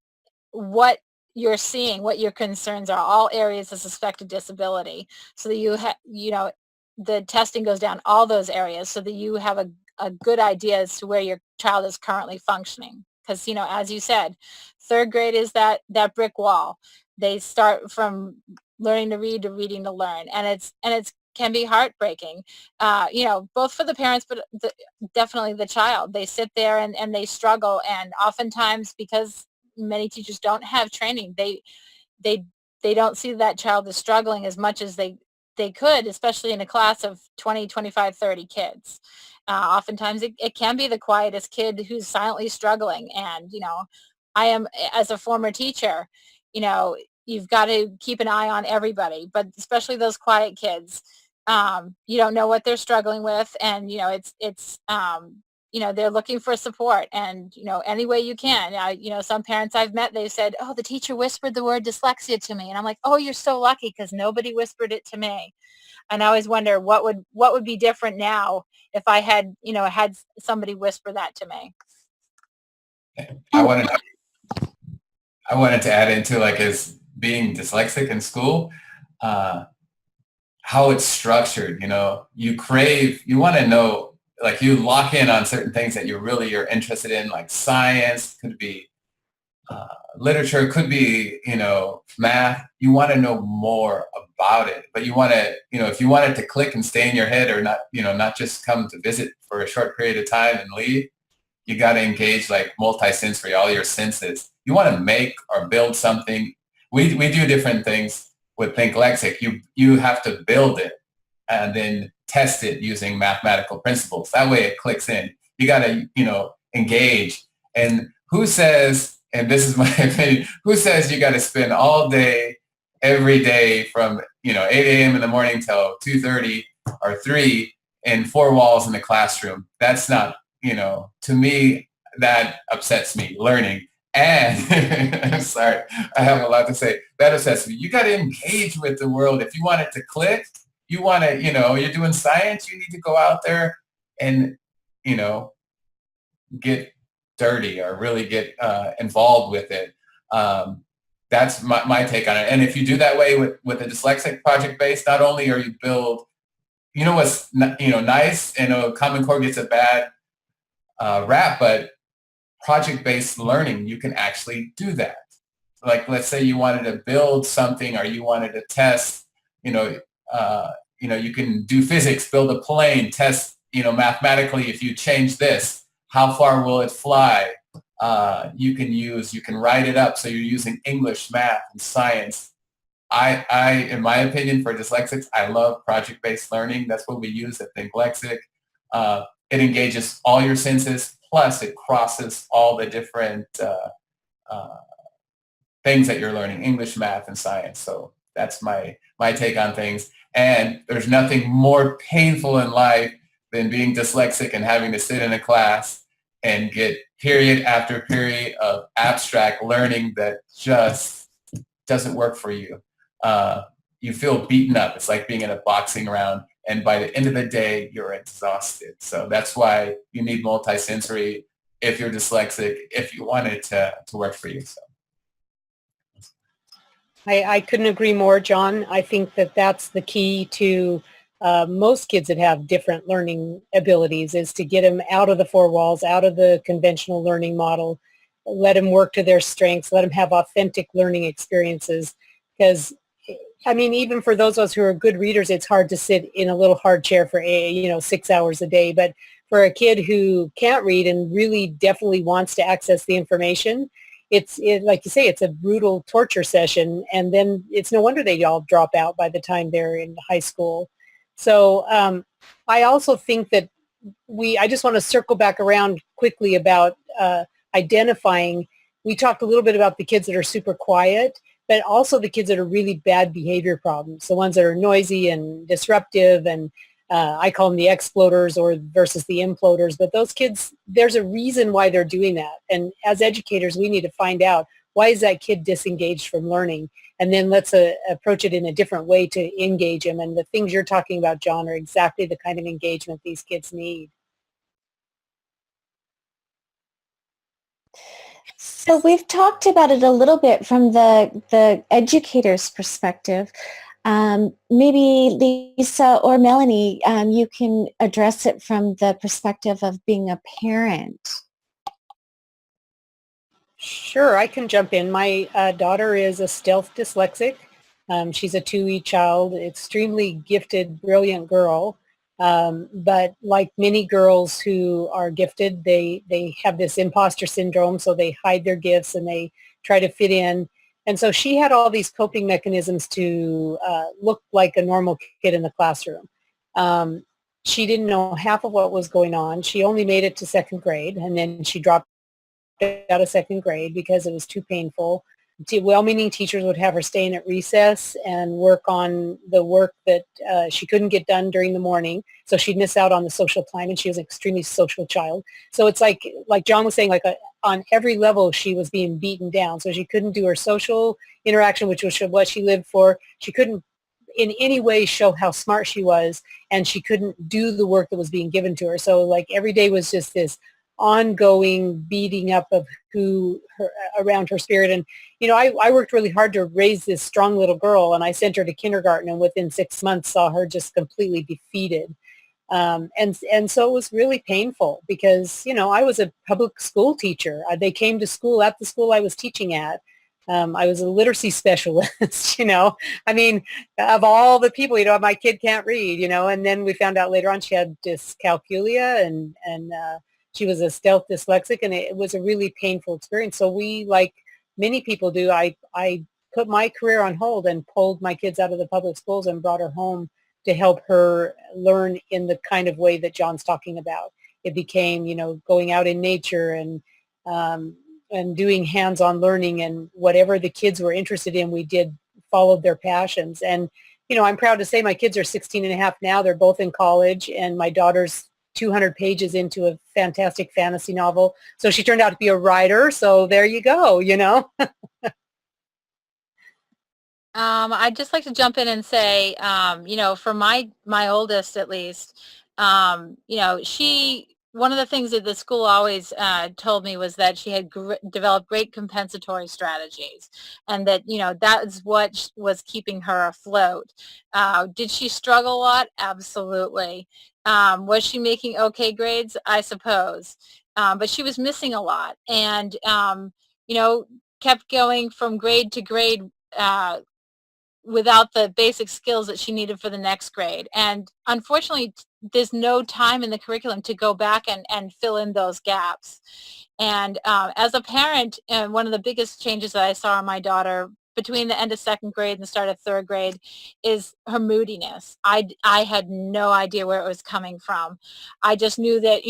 what you're seeing, what your concerns are, all areas of suspected disability, so that the testing goes down all those areas so that you have a good idea as to where your child is currently functioning. Because, as you said, third grade is that brick wall. They start from learning to read to reading to learn. And it's can be heartbreaking, both for the parents, but definitely the child. They sit there and they struggle. And oftentimes, because many teachers don't have training, they they don't see that child is struggling as much as they could, especially in a class of 20, 25, 30 kids. Oftentimes it can be the quietest kid who's silently struggling. And, I am, as a former teacher, you've got to keep an eye on everybody, but especially those quiet kids. You don't know what they're struggling with. And, they're looking for support, and, any way you can. Some parents I've met, they said, oh, the teacher whispered the word dyslexia to me. And I'm like, oh, you're so lucky, because nobody whispered it to me. And I always wonder what would be different now if I had, had somebody whisper that to me. I wanted I wanted to add into, like, as being dyslexic in school, how it's structured. You want to know, like, you lock in on certain things that you're interested in, like science, could be literature, could be, math. You want to know more about it, but you want to, if you want it to click and stay in your head, or not, not just come to visit for a short period of time and leave, you got to engage, like, multisensory, all your senses. You want to make or build something. We do different things with Think Lexic. You have to build it and then test it using mathematical principles. That way it clicks in. You got to, engage. And who says, and this is my opinion, who says you got to spend all day, every day from, 8 a.m. in the morning till 2:30 or 3 in four walls in the classroom? That's not, to me, that upsets me, learning. And I'm sorry, I have a lot to say. That upsets me. You got to engage with the world. If you want it to click, you want to, you're doing science, you need to go out there and, get dirty, or really get involved with it. That's my take on it. And if you do that way with the dyslexic project base, not only are you build, what's, nice, Common Core gets a bad rap, but project-based learning, you can actually do that. Like, let's say you wanted to build something, or you wanted to test, you can do physics, build a plane, test, mathematically, if you change this, how far will it fly? You can write it up. So you're using English, math, and science. I, in my opinion, for dyslexics, I love project-based learning. That's what we use at Think Lexic. It engages all your senses, plus it crosses all the different things that you're learning, English, math, and science. So that's my take on things. And there's nothing more painful in life than being dyslexic and having to sit in a class and get period after period of abstract learning that just doesn't work for you. You feel beaten up. It's like being in a boxing round. And by the end of the day, you're exhausted. So that's why you need multisensory if you're dyslexic, if you want it to work for you. So. I couldn't agree more, John. I think that that's the key to most kids that have different learning abilities, is to get them out of the four walls, out of the conventional learning model, let them work to their strengths, let them have authentic learning experiences. Because, I mean, even for those of us who are good readers, it's hard to sit in a little hard chair for 6 hours a day. But for a kid who can't read and really definitely wants to access the information, it's like you say, it's a brutal torture session. And then it's no wonder they all drop out by the time they're in high school. So I also think that I just want to circle back around quickly about identifying. We talked a little bit about the kids that are super quiet, but also the kids that are really bad behavior problems, the ones that are noisy and disruptive, and I call them the exploders versus the imploders. But those kids, there's a reason why they're doing that. And as educators, we need to find out, why is that kid disengaged from learning? And then let's approach it in a different way to engage them. And the things you're talking about, John, are exactly the kind of engagement these kids need. So we've talked about it a little bit from the educator's perspective. Maybe Lisa or Melanie, you can address it from the perspective of being a parent. Sure, I can jump in. My daughter is a stealth dyslexic. She's a 2E child, extremely gifted, brilliant girl. But like many girls who are gifted, they have this imposter syndrome, so they hide their gifts and they try to fit in. And so she had all these coping mechanisms to look like a normal kid in the classroom. She didn't know half of what was going on. She only made it to second grade, and then she dropped out of second grade because it was too painful. Well-meaning teachers would have her staying at recess and work on the work that she couldn't get done during the morning. So she'd miss out on the social time, and she was an extremely social child. So it's like John was saying, on every level she was being beaten down. So she couldn't do her social interaction, which was what she lived for. She couldn't in any way show how smart she was, and she couldn't do the work that was being given to her. So like every day was just this ongoing beating up of around her spirit. And I worked really hard to raise this strong little girl, and I sent her to kindergarten, and within 6 months saw her just completely defeated. And so it was really painful because I was a public school teacher. They came to school at the school I was teaching at. I was a literacy specialist. I mean, of all the people, my kid can't read, and then we found out later on she had dyscalculia, and she was a stealth dyslexic, and it was a really painful experience. So we, like many people do, I put my career on hold and pulled my kids out of the public schools and brought her home to help her learn in the kind of way that John's talking about. It became, going out in nature and doing hands-on learning, and whatever the kids were interested in, we did followed their passions. And, I'm proud to say my kids are 16 and a half now. They're both in college, and my daughter's 200 pages into a fantastic fantasy novel. So she turned out to be a writer. So there you go, I'd just like to jump in and say, for my oldest at least, she one of the things that the school always told me was that she had developed great compensatory strategies, and that that is what was keeping her afloat. Did she struggle a lot? Absolutely. Was she making okay grades? I suppose, but she was missing a lot, and kept going from grade to grade. Without the basic skills that she needed for the next grade. And unfortunately, there's no time in the curriculum to go back and fill in those gaps. And as a parent, one of the biggest changes that I saw in my daughter between the end of second grade and the start of third grade is her moodiness. I had no idea where it was coming from. I just knew that,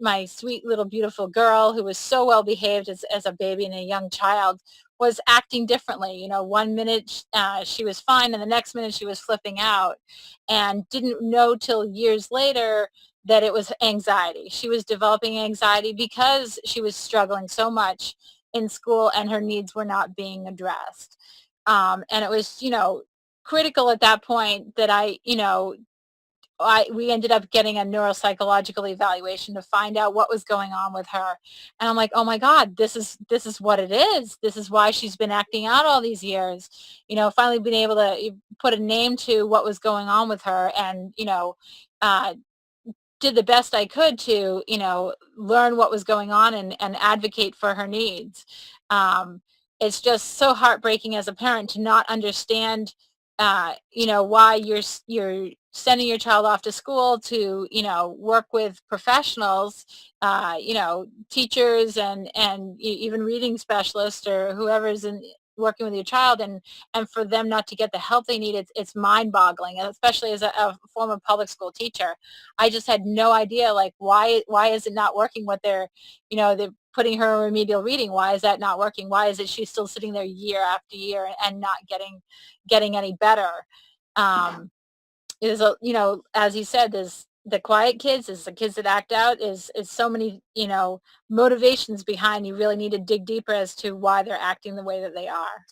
my sweet little beautiful girl, who was so well behaved as a baby and a young child, was acting differently. One minute she was fine, and the next minute she was flipping out, and didn't know till years later that it was anxiety. She was developing anxiety because she was struggling so much in school and her needs were not being addressed. And it was, critical at that point that we ended up getting a neuropsychological evaluation to find out what was going on with her. And I'm like, oh my God, this is what it is. This is why she's been acting out all these years. Finally being able to put a name to what was going on with her, and, uh, did the best I could to, learn what was going on and advocate for her needs. It's just so heartbreaking as a parent to not understand, why you're sending your child off to school to, work with professionals, teachers and even reading specialists or whoever's working with your child, and for them not to get the help they need. It's mind-boggling, and especially as a former public school teacher. I just had no idea, like, why is it not working what they're putting her in remedial reading. Why is that not working? Why is it she's still sitting there year after year and not getting any better? Is as he said, there's the quiet kids, is the kids that act out, is so many, motivations behind. You really need to dig deeper as to why they're acting the way that they are.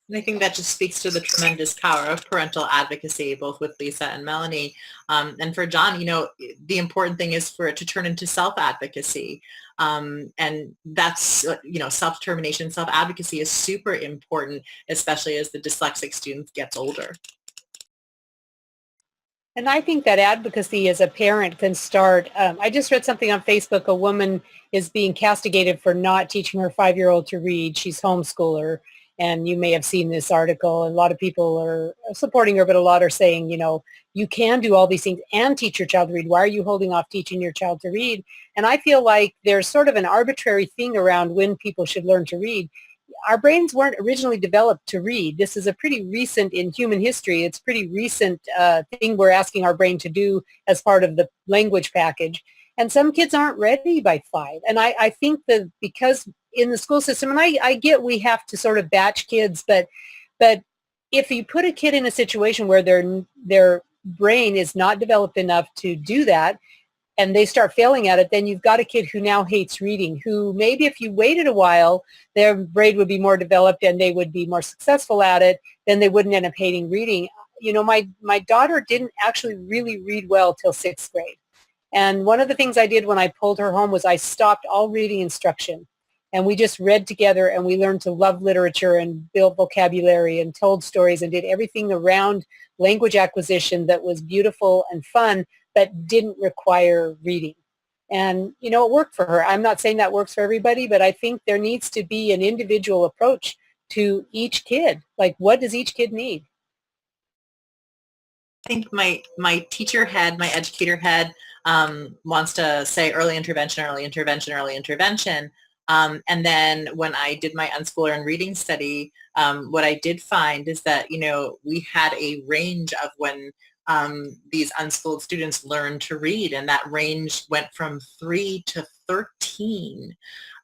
And I think that just speaks to the tremendous power of parental advocacy, both with Lisa and Melanie. And for John, the important thing is for it to turn into self-advocacy. And that's, self-determination, self-advocacy is super important, especially as the dyslexic student gets older. And I think that advocacy as a parent can start. I just read something on Facebook. A woman is being castigated for not teaching her 5-year-old to read. She's homeschooler. And you may have seen this article. A lot of people are supporting her, but a lot are saying, you can do all these things and teach your child to read. Why are you holding off teaching your child to read? And I feel like there's sort of an arbitrary thing around when people should learn to read. Our brains weren't originally developed to read. This is a pretty recent in human history. It's pretty recent thing we're asking our brain to do as part of the language package. And some kids aren't ready by 5. And I think that because in the school system, and I get we have to sort of batch kids, but if you put a kid in a situation where their brain is not developed enough to do that, and they start failing at it, then you've got a kid who now hates reading, who maybe if you waited a while, their brain would be more developed and they would be more successful at it, then they wouldn't end up hating reading. My daughter didn't actually really read well till 6th grade. And one of the things I did when I pulled her home was I stopped all reading instruction. And we just read together and we learned to love literature and build vocabulary and told stories and did everything around language acquisition that was beautiful and fun, but didn't require reading. And, it worked for her. I'm not saying that works for everybody, but I think there needs to be an individual approach to each kid. Like, what does each kid need? I think my teacher head, my educator head wants to say early intervention, early intervention, early intervention. And then when I did my unschooler and reading study, what I did find is that, we had a range of when these unschooled students learned to read, and that range went from 3 to 13.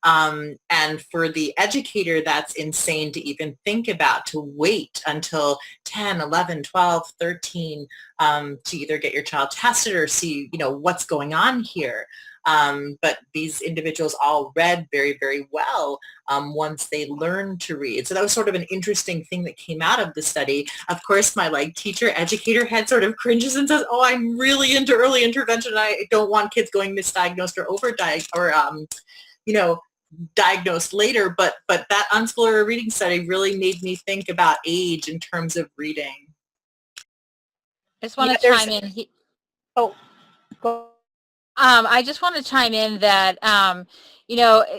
And for the educator, that's insane to even think about, to wait until 10, 11, 12, 13 to either get your child tested or see, what's going on here. But these individuals all read very, very well once they learned to read. So that was sort of an interesting thing that came out of the study. Of course, my teacher, educator head sort of cringes and says, oh, I'm really into early intervention. I don't want kids going misdiagnosed or diagnosed later. But that unschooler reading study really made me think about age in terms of reading. I just want to chime in. Go. I just want to chime in that,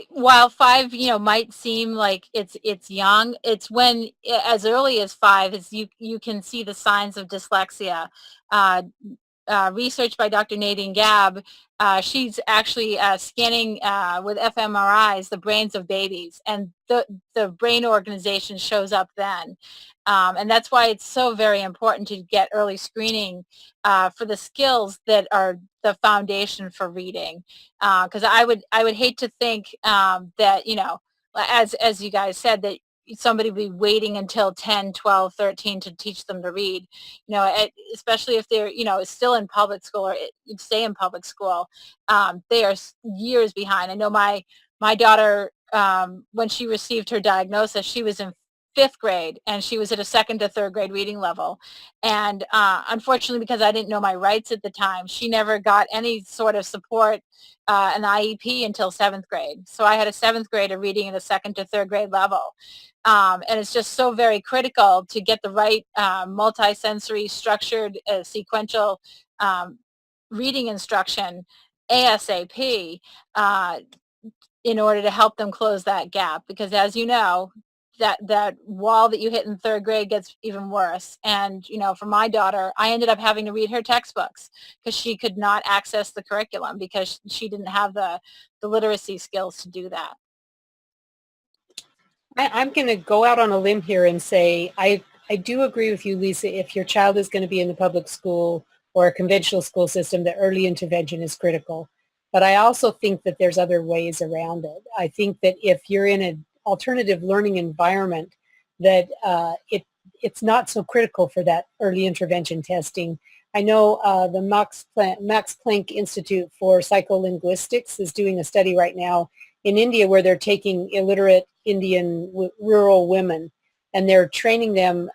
while 5, might seem like it's young, it's when as early as 5 is you can see the signs of dyslexia. Research by Dr. Nadine Gabb, she's actually scanning with fMRIs the brains of babies, and the brain organization shows up then. And that's why it's so very important to get early screening for the skills that are the foundation for reading. Because I would hate to think that, as you guys said, that somebody would be waiting until 10, 12, 13 to teach them to read, especially if they're, still in public school or stay in public school. They are years behind. I know my daughter, when she received her diagnosis, she was in 5th grade and she was at a 2nd to 3rd grade reading level. And unfortunately, because I didn't know my rights at the time, she never got any sort of support, an IEP until 7th grade. So I had a 7th grader reading at a 2nd to 3rd grade level. And it's just so very critical to get the right multisensory, structured, sequential reading instruction ASAP in order to help them close that gap. Because as you know, that wall that you hit in 3rd grade gets even worse. And, for my daughter, I ended up having to read her textbooks because she could not access the curriculum because she didn't have the literacy skills to do that. I'm going to go out on a limb here and say I do agree with you, Lisa. If your child is going to be in the public school or a conventional school system, that early intervention is critical. But I also think that there's other ways around it. I think that if you're in an alternative learning environment, that it's not so critical for that early intervention testing. I know the Max Planck Institute for Psycholinguistics is doing a study right now in India where they're taking illiterate Indian rural women and they're training them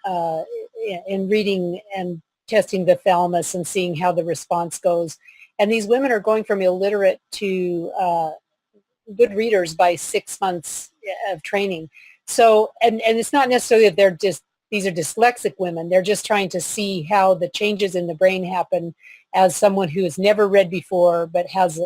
in reading and testing the thalamus and seeing how the response goes. And these women are going from illiterate to good readers by 6 months of training. So, and it's not necessarily that these are dyslexic women. They're just trying to see how the changes in the brain happen as someone who has never read before but has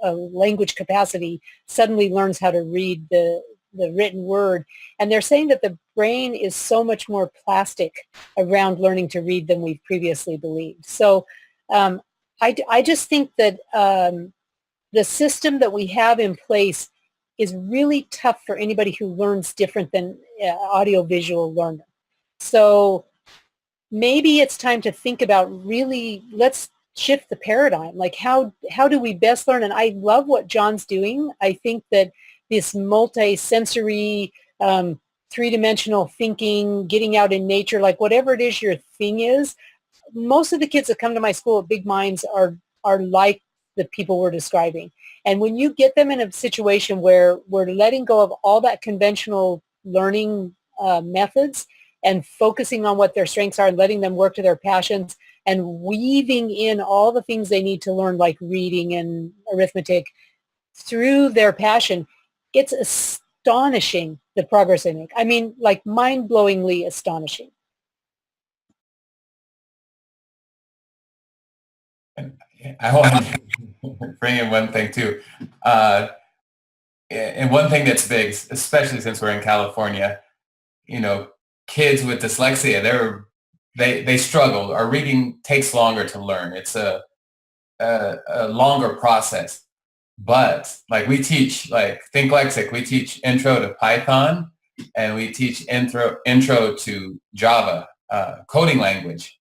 a language capacity suddenly learns how to read the written word. And they're saying that the brain is so much more plastic around learning to read than we've previously believed. So I just think that the system that we have in place is really tough for anybody who learns different than audiovisual learner. So maybe it's time to think about really, let's shift the paradigm. Like how do we best learn? And I love what John's doing. I think that this multi-sensory, three-dimensional thinking, getting out in nature, like whatever it is your thing is, most of the kids that come to my school at Big Minds are like the people we're describing. And when you get them in a situation where we're letting go of all that conventional learning methods and focusing on what their strengths are and letting them work to their passions and weaving in all the things they need to learn, like reading and arithmetic, through their passion, it's astonishing the progress they make. I mean, like mind-blowingly astonishing. I want to bring in one thing too. And one thing that's big, especially since we're in California, kids with dyslexia, they struggle. Our reading takes longer to learn. It's a longer process. But like we teach, like Think Lexic, we teach intro to Python and we teach intro to Java, coding language,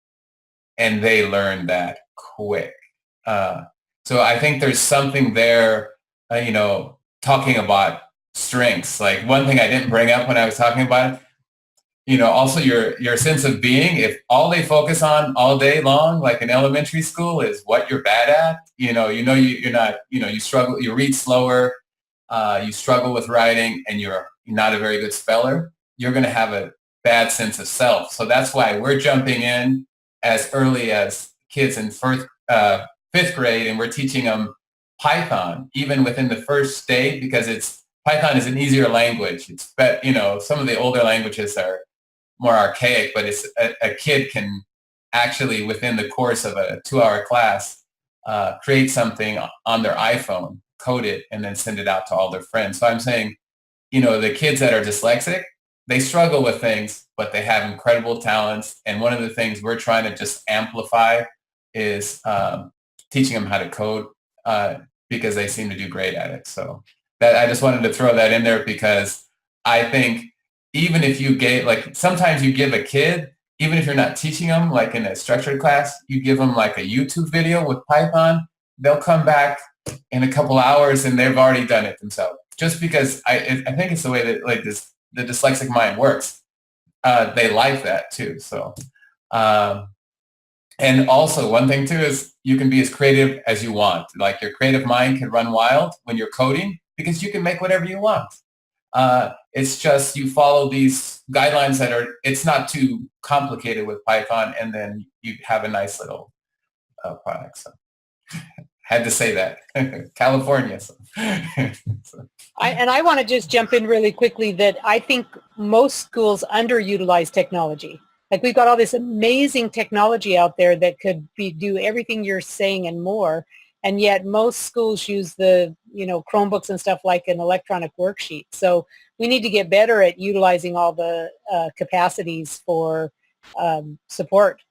and they learn that quick. So I think there's something there, talking about strengths. Like one thing I didn't bring up when I was talking about it, also your sense of being, if all they focus on all day long, like in elementary school, is what you're bad at, you're not, you struggle, you read slower, you struggle with writing, and you're not a very good speller, you're going to have a bad sense of self. So that's why we're jumping in as early as kids in fifth grade, and we're teaching them Python even within the first day, because Python is an easier language. It's some of the older languages are more archaic, but it's a kid can actually within the course of a 2-hour class create something on their iPhone, code it, and then send it out to all their friends. So I'm saying, the kids that are dyslexic, they struggle with things, but they have incredible talents. And one of the things we're trying to just amplify is teaching them how to code because they seem to do great at it. So that I just wanted to throw that in there, because I think even if you sometimes you give a kid, even if you're not teaching them like in a structured class, you give them like a YouTube video with Python, they'll come back in a couple hours and they've already done it themselves. Just because I think it's the way that the dyslexic mind works. They like that too. So, and also one thing too is you can be as creative as you want. Like your creative mind can run wild when you're coding, because you can make whatever you want. It's just you follow these guidelines it's not too complicated with Python, and then you have a nice little product. So had to say that. California. So. I want to just jump in really quickly that I think most schools underutilize technology. Like we've got all this amazing technology out there that could do everything you're saying and more. And yet most schools use the, Chromebooks and stuff like an electronic worksheet. So we need to get better at utilizing all the capacities for support.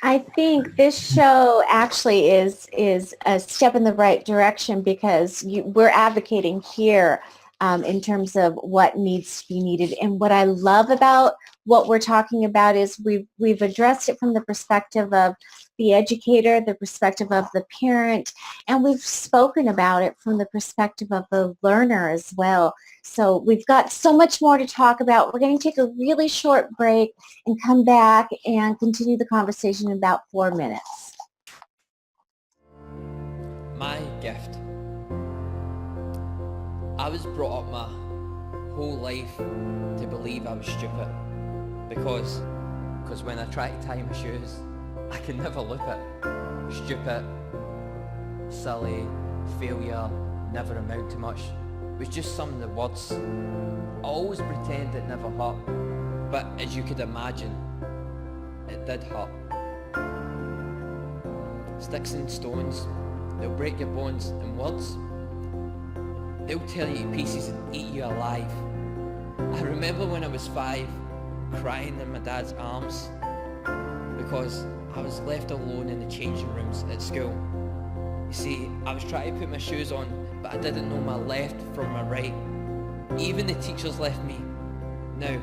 I think this show actually is a step in the right direction, because we're advocating here in terms of what needs to be needed. And what I love about what we're talking about is we've addressed it from the perspective of the educator, the perspective of the parent, and we've spoken about it from the perspective of the learner as well. So we've got so much more to talk about. We're going to take a really short break and come back and continue the conversation in about 4 minutes. My gift. I was brought up my whole life to believe I was stupid because when I try to tie my shoes, I can never look at stupid, silly, failure, never amount to much. It was just some of the words. I always pretend it never hurt, but as you could imagine, it did hurt. Sticks and stones, they'll break your bones, and words, they'll tear you to pieces and eat you alive. I remember when I was 5, crying in my dad's arms because I was left alone in the changing rooms at school. You see, I was trying to put my shoes on, but I didn't know my left from my right. Even the teachers left me. Now,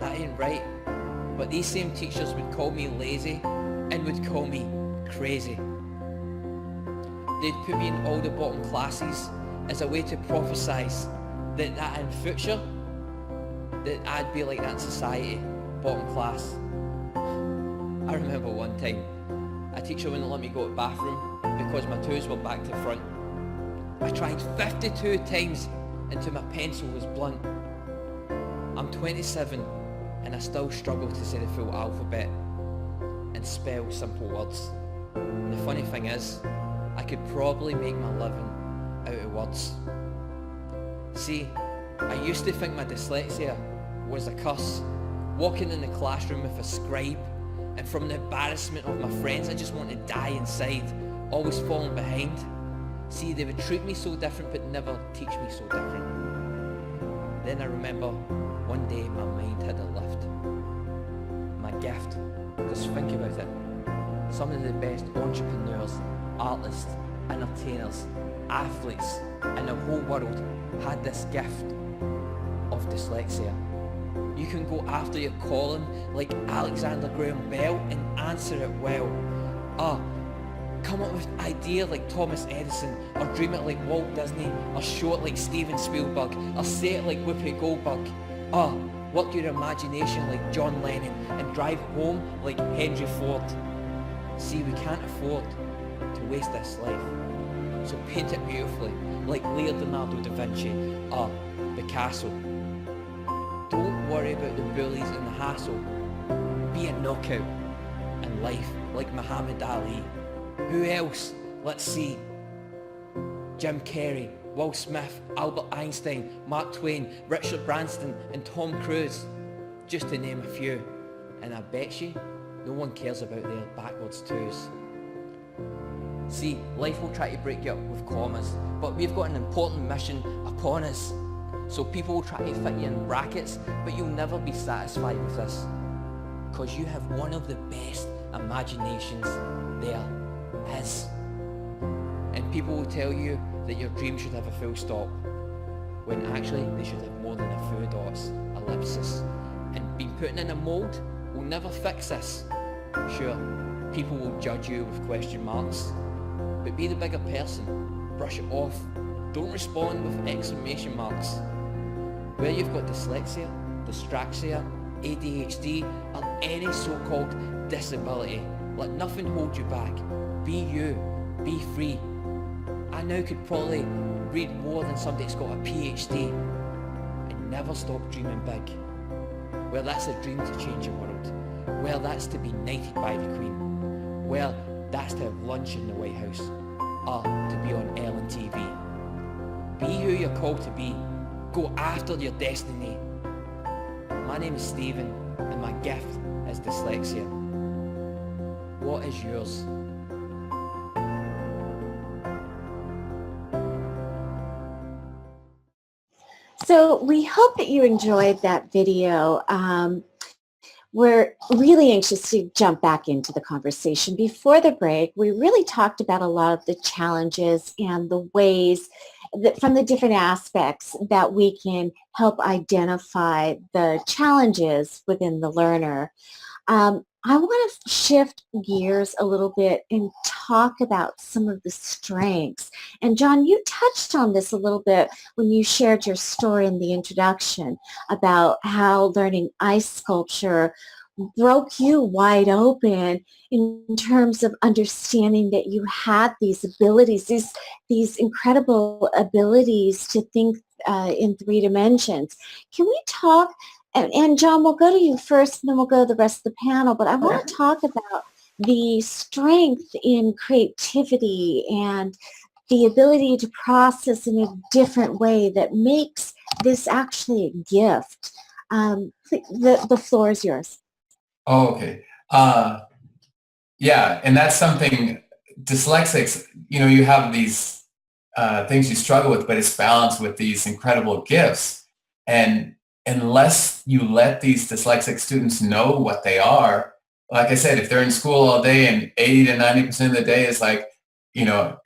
that ain't right, but these same teachers would call me lazy and would call me crazy. They'd put me in all the bottom classes as a way to prophesise that in future, that I'd be like that in society, bottom class. I remember one time, a teacher wouldn't let me go to the bathroom because my toes were back to front. I tried 52 times until my pencil was blunt. I'm 27 and I still struggle to say the full alphabet and spell simple words. And the funny thing is, I could probably make my living out of words. See, I used to think my dyslexia was a curse. Walking in the classroom with a scribe, and from the embarrassment of my friends, I just wanted to die inside, always falling behind. See, they would treat me so different but never teach me so different. Then I remember one day my mind had a lift. My gift. Because think about it. Some of the best entrepreneurs, artists, entertainers, athletes in the whole world had this gift of dyslexia. You can go after your calling like Alexander Graham Bell and answer it well. Come up with an idea like Thomas Edison, or dream it like Walt Disney, or show it like Steven Spielberg, or say it like Whoopi Goldberg. Work your imagination like John Lennon and drive home like Henry Ford. See, we can't afford to waste this life. So paint it beautifully like Leonardo da Vinci or Picasso. Don't worry about the bullies and the hassle. Be a knockout in life like Muhammad Ali. Who else? Let's see. Jim Carrey, Will Smith, Albert Einstein, Mark Twain, Richard Branson and Tom Cruise. Just to name a few. And I bet you, no one cares about their backwards twos. See, life will try to break you up with commas, but we've got an important mission upon us. So people will try to fit you in brackets, but you'll never be satisfied with this. Because you have one of the best imaginations there is. And people will tell you that your dream should have a full stop, when actually they should have more than a few dots, ellipsis. And being put in a mould will never fix this. Sure, people will judge you with question marks, but be the bigger person, brush it off, don't respond with exclamation marks. Where you've got dyslexia, dyspraxia, ADHD, or any so-called disability, let nothing hold you back. Be you, be free. I now could probably read more than somebody that's got a PhD and never stop dreaming big. Well, that's a dream to change the world. Well, that's to be knighted by the Queen. Well, that's to have lunch in the White House, or to be on Ellen TV. Be who you're called to be. Go after your destiny. My name is Stephen, and my gift is dyslexia. What is yours? So we hope that you enjoyed that video. We're really anxious to jump back into the conversation. Before the break, we really talked about a lot of the challenges and the ways that from the different aspects that we can help identify the challenges within the learner. I want to shift gears a little bit and talk about some of the strengths. And John, you touched on this a little bit when you shared your story in the introduction about how learning ice sculpture broke you wide open in terms of understanding that you had these abilities, these incredible abilities to think in 3 dimensions. Can we talk, and John, we'll go to you first and then we'll go to the rest of the panel, but I want to talk about the strength in creativity and the ability to process in a different way that makes this actually a gift. The floor is yours. Oh, okay. Yeah, and that's something dyslexics, you have these things you struggle with, but it's balanced with these incredible gifts. And unless you let these dyslexic students know what they are, like I said, if they're in school all day and 80 to 90% of the day is like,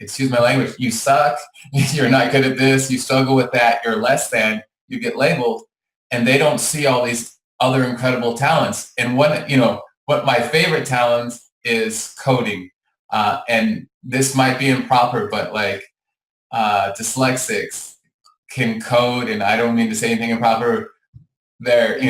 excuse my language, you suck, you're not good at this, you struggle with that, you're less than, you get labeled, and they don't see all these other incredible talents. And what my favorite talents is coding. And this might be improper, but like dyslexics can code, and I don't mean to say anything improper. They're,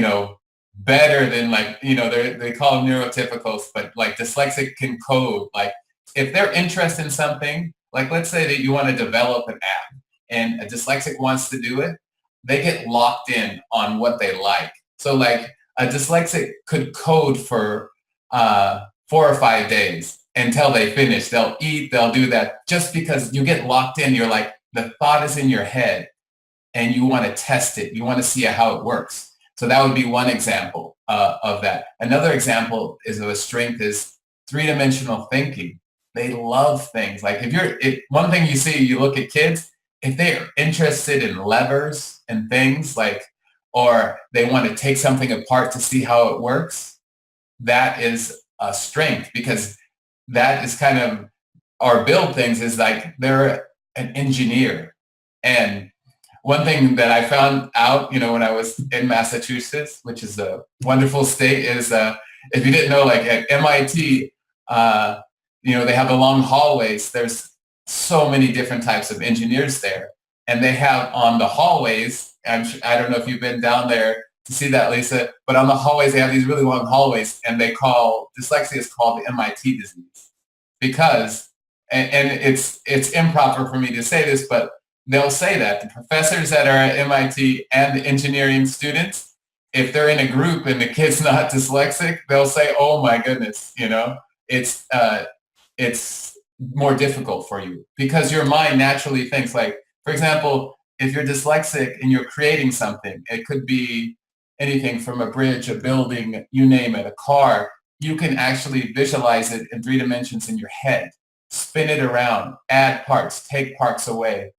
better than like, they call them neurotypicals, but like dyslexic can code. Like if they're interested in something, like let's say that you want to develop an app and a dyslexic wants to do it, they get locked in on what they like. So like a dyslexic could code for 4 or 5 days until they finish. They'll eat, they'll do that just because you get locked in. You're like, the thought is in your head and you want to test it. You want to see how it works. So that would be one example of that. Another example is of a strength is 3-dimensional thinking. They love things. Like one thing you see, you look at kids, if they're interested in levers and things like, or they want to take something apart to see how it works, that is a strength, because that is kind of, or build things is like they're an engineer. And one thing that I found out, when I was in Massachusetts, which is a wonderful state, is if you didn't know, like at MIT, they have the long hallways. There's so many different types of engineers there. And they have on the hallways, I don't know if you've been down there to see that, Lisa, but on the hallways, they have these really long hallways, and dyslexia is called the MIT disease. Because, and it's improper for me to say this, but they'll say that the professors that are at MIT and the engineering students, if they're in a group and the kid's not dyslexic, they'll say, oh my goodness, it's more difficult for you because your mind naturally thinks. Like, for example, if you're dyslexic and you're creating something, it could be anything from a bridge, a building, you name it, a car, you can actually visualize it in 3 dimensions in your head, spin it around, add parts, take parts away.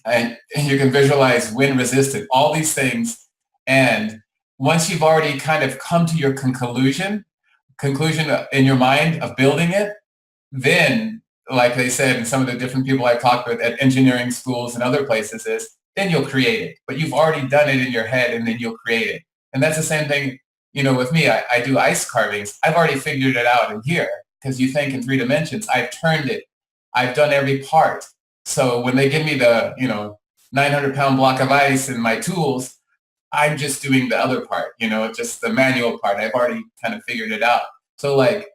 And you can visualize wind resistant, all these things. And once you've already kind of come to your conclusion in your mind of building it, then, like they said, and some of the different people I talked with at engineering schools and other places then you'll create it. But you've already done it in your head, and then you'll create it. And that's the same thing, with me. I do ice carvings. I've already figured it out in here, because you think in 3 dimensions. I've turned it. I've done every part. So when they give me the, 900-pound block of ice and my tools, I'm just doing the other part, just the manual part. I've already kind of figured it out. So like,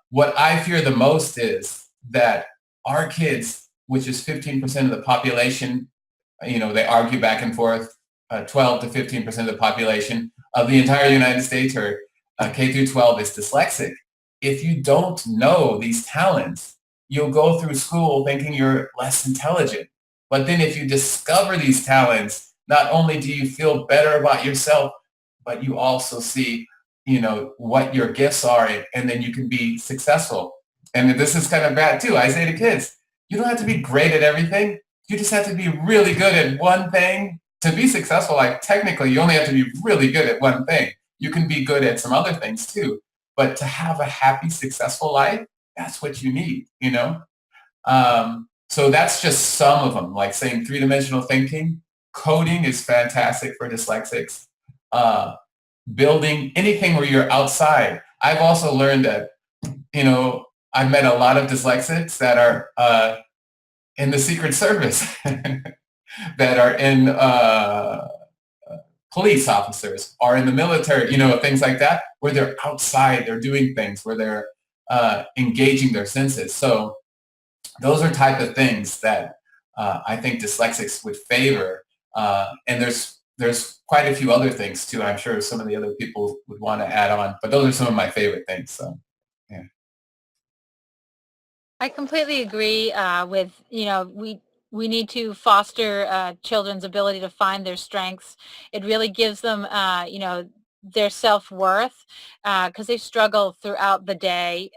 what I fear the most is that our kids, which is 15% of the population, they argue back and forth, 12 to 15% of the population of the entire United States, or K through 12, is dyslexic. If you don't know these talents, you'll go through school thinking you're less intelligent. But then if you discover these talents, not only do you feel better about yourself, but you also see, what your gifts are, and then you can be successful. And this is kind of bad too. I say to kids, you don't have to be great at everything. You just have to be really good at one thing to be successful. Like technically, you only have to be really good at one thing. You can be good at some other things too. But to have a happy, successful life, that's what you need, So that's just some of them, like saying 3-dimensional thinking. Coding is fantastic for dyslexics. Building, anything where you're outside. I've also learned that, I've met a lot of dyslexics that are in the Secret Service, that are in police officers or in the military, things like that, where they're outside, they're doing things, where they're engaging their senses. So those are type of things that I think dyslexics would favor. And there's quite a few other things too. I'm sure some of the other people would want to add on, but those are some of my favorite things. So, yeah. I completely agree with, we need to foster children's ability to find their strengths. It really gives them, their self-worth because they struggle throughout the day,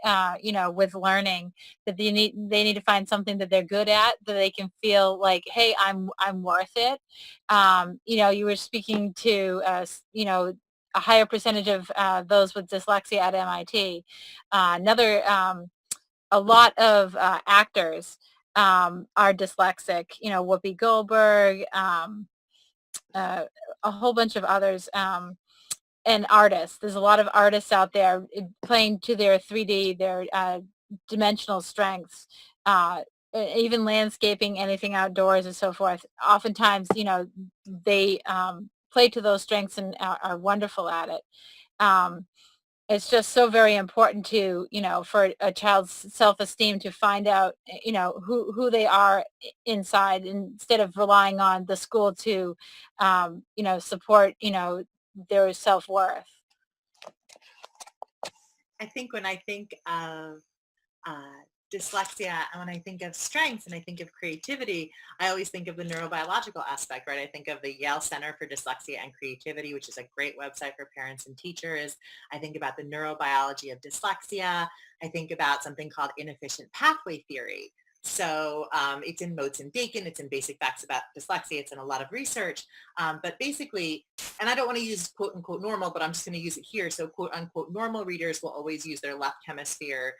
with learning, that they need to find something that they're good at, that they can feel like, hey, I'm worth it. You were speaking to, a higher percentage of those with dyslexia at MIT. Another a lot of actors are dyslexic. Whoopi Goldberg, a whole bunch of others, and artists. There's a lot of artists out there playing to their 3D, their dimensional strengths. Even landscaping, anything outdoors, and so forth. Oftentimes, they play to those strengths and are wonderful at it. It's just so very important to, for a child's self-esteem to find out, who they are inside, instead of relying on the school to, support, their self-worth. I think when I think of dyslexia and when I think of strengths and I think of creativity, I always think of the neurobiological aspect, right? I think of the Yale Center for Dyslexia and Creativity, which is a great website for parents and teachers. I think about the neurobiology of dyslexia. I think about something called inefficient pathway theory. So it's in Motes and Dakin. It's in Basic Facts About Dyslexia. It's in a lot of research. But basically, and I don't want to use quote unquote normal, but I'm just going to use it here. So quote unquote normal readers will always use their left hemisphere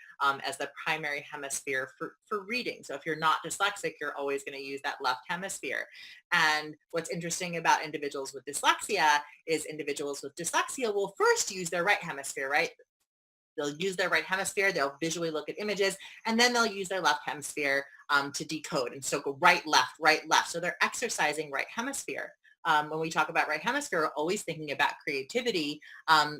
as the primary hemisphere for reading. So if you're not dyslexic, you're always going to use that left hemisphere. And what's interesting about individuals with dyslexia is individuals with dyslexia will first use their right hemisphere, right? They'll use their right hemisphere, they'll visually look at images, and then they'll use their left hemisphere to decode. And so go right, left, right, left. So they're exercising right hemisphere. When we talk about right hemisphere, we're always thinking about creativity.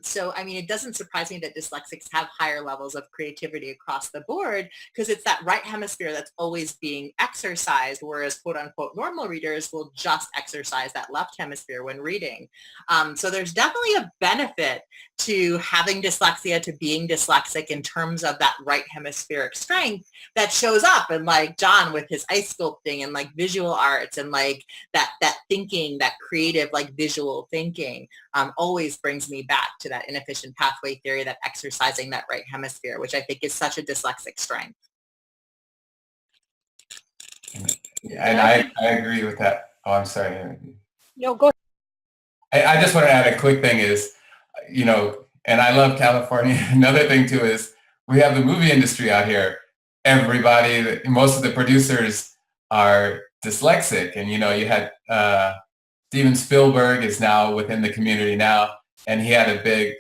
So, I mean, it doesn't surprise me that dyslexics have higher levels of creativity across the board, because it's that right hemisphere that's always being exercised, whereas quote unquote normal readers will just exercise that left hemisphere when reading. So there's definitely a benefit to having dyslexia, to being dyslexic, in terms of that right hemispheric strength that shows up in, like, John with his ice sculpting and like visual arts, and like that thinking, that creative, like visual thinking, always brings me back to that inefficient pathway theory, that exercising that right hemisphere, which I think is such a dyslexic strength. Yeah, and I agree with that. Oh, I'm sorry. No, go ahead. I just want to add a quick thing is, and I love California. Another thing too is we have the movie industry out here. Everybody, most of the producers are dyslexic, and you had Steven Spielberg is now within the community now, and he had a big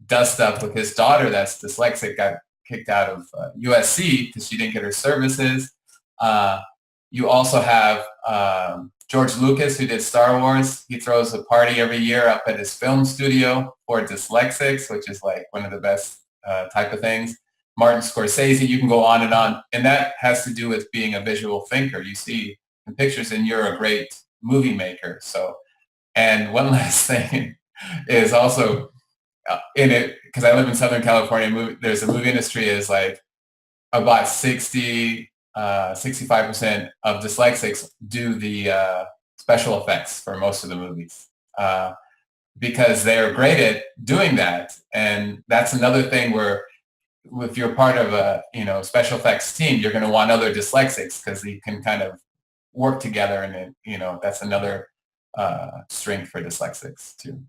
dust up with his daughter that's dyslexic, got kicked out of USC because she didn't get her services. You also have George Lucas, who did Star Wars. He throws a party every year up at his film studio for dyslexics, which is like one of the best type of things. Martin Scorsese, you can go on. And that has to do with being a visual thinker. You see in pictures and you're a great movie maker. So, and one last thing is also in it, because I live in Southern California, there's a movie industry is like about 65% of dyslexics do the special effects for most of the movies because they're great at doing that. And that's another thing where if you're part of a special effects team, you're going to want other dyslexics because you can kind of work together, and that's another strength for dyslexics too.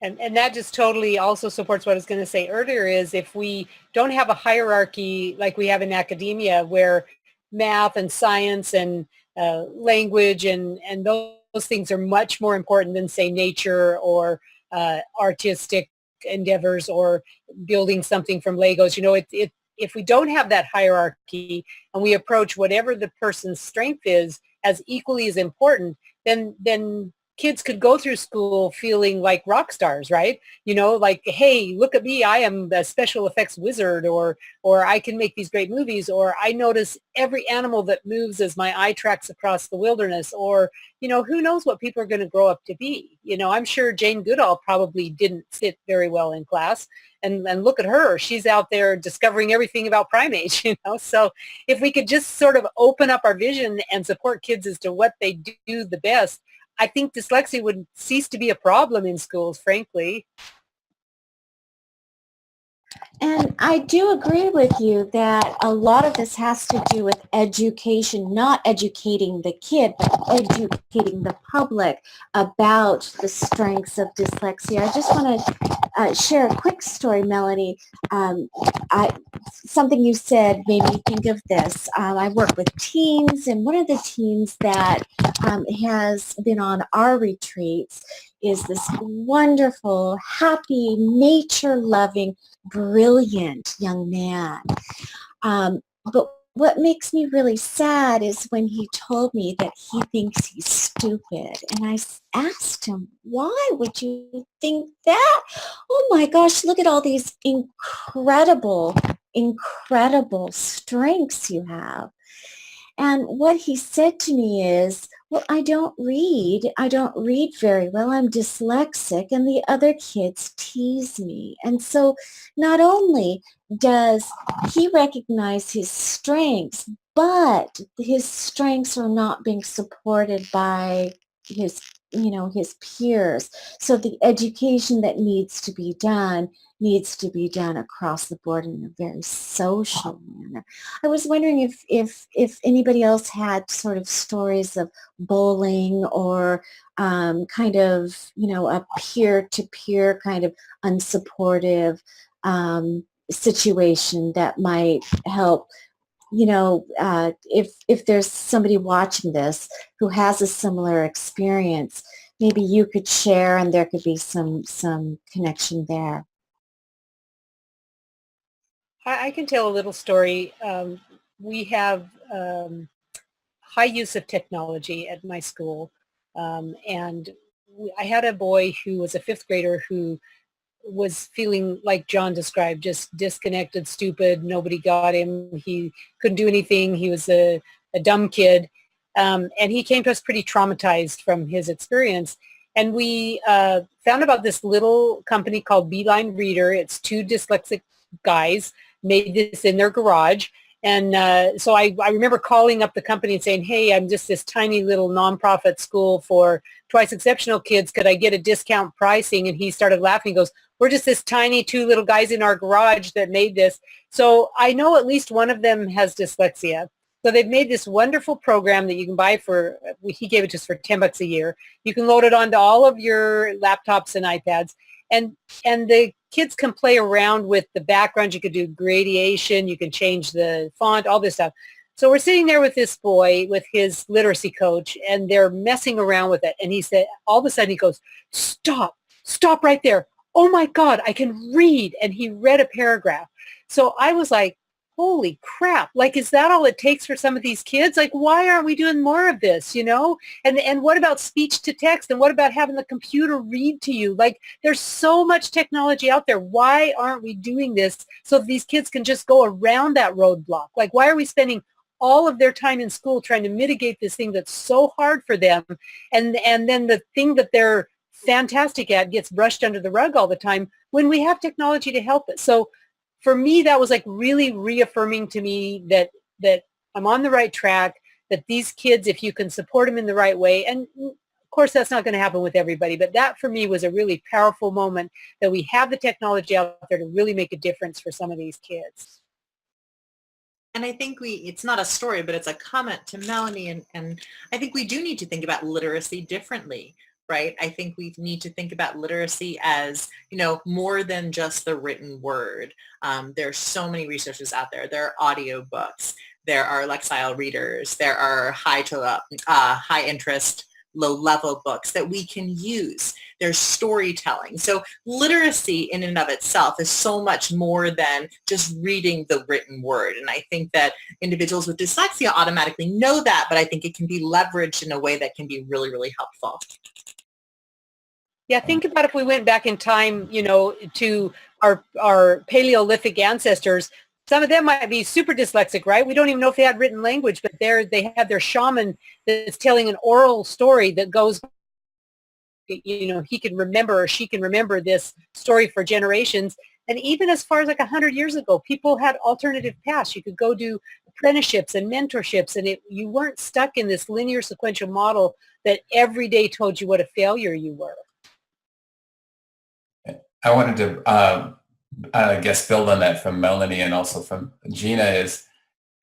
And that just totally also supports what I was going to say earlier, is if we don't have a hierarchy like we have in academia, where math and science and language and those things are much more important than, say, nature or artistic endeavors or building something from Legos. If we don't have that hierarchy and we approach whatever the person's strength is as equally as important, then kids could go through school feeling like rock stars, right? You know, like, hey, look at me, I am the special effects wizard, or I can make these great movies, or I notice every animal that moves as my eye tracks across the wilderness, or, you know, who knows what people are going to grow up to be. You know, I'm sure Jane Goodall probably didn't sit very well in class. And look at her. She's out there discovering everything about primates, you know. So if we could just sort of open up our vision and support kids as to what they do the best, I think dyslexia would cease to be a problem in schools, frankly. And I do agree with you that a lot of this has to do with education, not educating the kid, but educating the public about the strengths of dyslexia. I just want to share a quick story, Melanie. Something you said made me think of this. I work with teens, and one of the teens that has been on our retreats is this wonderful, happy, nature-loving, brilliant young man. But what makes me really sad is when he told me that he thinks he's stupid. And I asked him, why would you think that? Oh my gosh, look at all these incredible, incredible strengths you have. And what he said to me is, well, I don't read. I don't read very well. I'm dyslexic, and the other kids tease me. And so not only does he recognize his strengths, but his strengths are not being supported by his, his peers. So the education that needs to be done across the board in a very social manner. I was wondering if anybody else had sort of stories of bullying or kind of, a peer-to-peer kind of unsupportive situation that might help, if there's somebody watching this who has a similar experience, maybe you could share and there could be some connection there. I can tell a little story. We have high use of technology at my school. And I had a boy who was a fifth grader who was feeling like John described, just disconnected, stupid. Nobody got him. He couldn't do anything. He was a dumb kid. And he came to us pretty traumatized from his experience. And we found about this little company called Beeline Reader. It's two dyslexic guys made this in their garage. And so I remember calling up the company and saying, hey, I'm just this tiny little nonprofit school for twice exceptional kids. Could I get a discount pricing? And he started laughing. He goes, we're just this tiny two little guys in our garage that made this. So I know at least one of them has dyslexia. So they've made this wonderful program that you can buy for, he gave it to us for $10 a year. You can load it onto all of your laptops and iPads. And the kids can play around with the background. You could do gradation. You can change the font, all this stuff. So we're sitting there with this boy, with his literacy coach, and they're messing around with it. And he said, all of a sudden he goes, stop right there. Oh my God, I can read. And he read a paragraph. So I was like, holy crap. Like, is that all it takes for some of these kids? Like, why aren't we doing more of this, And what about speech to text? And what about having the computer read to you? Like, there's so much technology out there. Why aren't we doing this so these kids can just go around that roadblock? Like, why are we spending all of their time in school trying to mitigate this thing that's so hard for them? And then the thing that they're fantastic at gets brushed under the rug all the time when we have technology to help us. So for me, that was like really reaffirming to me that I'm on the right track, that these kids, if you can support them in the right way, and of course that's not going to happen with everybody, but that for me was a really powerful moment that we have the technology out there to really make a difference for some of these kids. And I think it's not a story, but it's a comment to Melanie. And I think we do need to think about literacy differently, right? I think we need to think about literacy as, more than just the written word. There's so many resources out there. There are audio books. There are Lexile readers. There are high interest, low level books that we can use. There's storytelling. So literacy in and of itself is so much more than just reading the written word. And I think that individuals with dyslexia automatically know that, but I think it can be leveraged in a way that can be really, really helpful. Yeah, think about if we went back in time, to our Paleolithic ancestors. Some of them might be super dyslexic, right? We don't even know if they had written language, but they have their shaman that's telling an oral story that goes, he can remember or she can remember this story for generations. And even as far as like 100 years ago, people had alternative paths. You could go do apprenticeships and mentorships, and you weren't stuck in this linear sequential model that every day told you what a failure you were. I wanted to, I guess, build on that from Melanie and also from Gina is,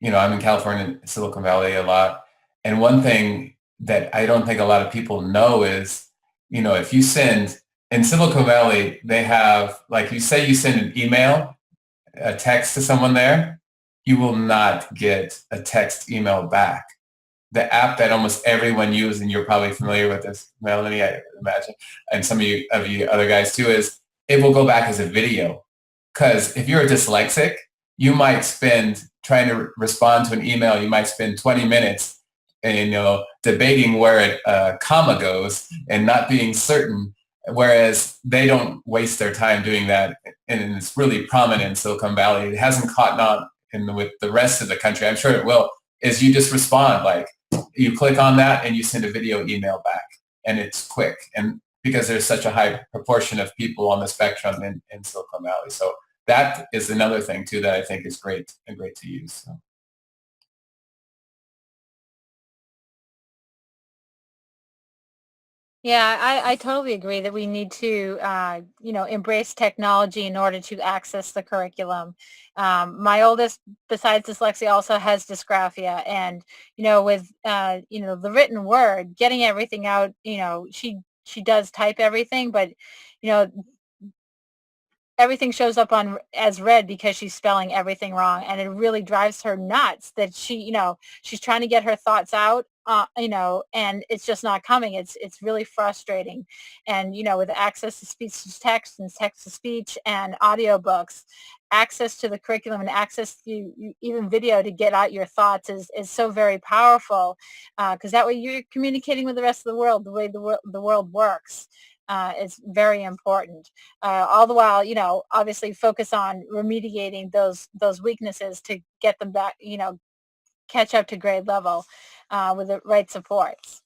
I'm in California, Silicon Valley a lot. And one thing that I don't think a lot of people know is, if you send, in Silicon Valley, they have, like you say you send an email, a text to someone there, you will not get a text email back. The app that almost everyone uses, and you're probably familiar with this, Melanie, I imagine, and some of you other guys too, is it will go back as a video. Because if you're a dyslexic, you might spend, trying to respond to an email, you might spend 20 minutes, debating where a comma goes and not being certain, whereas they don't waste their time doing that. And it's really prominent in Silicon Valley. It hasn't caught on with the rest of the country. I'm sure it will, is you just respond, like you click on that and you send a video email back, and it's quick. And because there's such a high proportion of people on the spectrum in Silicon Valley. So that is another thing too that I think is great and great to use. So. Yeah, I totally agree that we need to, embrace technology in order to access the curriculum. My oldest, besides dyslexia, also has dysgraphia. And, with, the written word, getting everything out, she does type everything, but, you know, everything shows up on as read because she's spelling everything wrong, and it really drives her nuts that she's trying to get her thoughts out, and it's just not coming. It's really frustrating. And with access to speech to text and text to speech and audiobooks, access to the curriculum and access to even video to get out your thoughts is so very powerful, because that way you're communicating with the rest of the world the way the world works. Is very important. All the while, obviously focus on remediating those weaknesses to get them back, catch up to grade level with the right supports.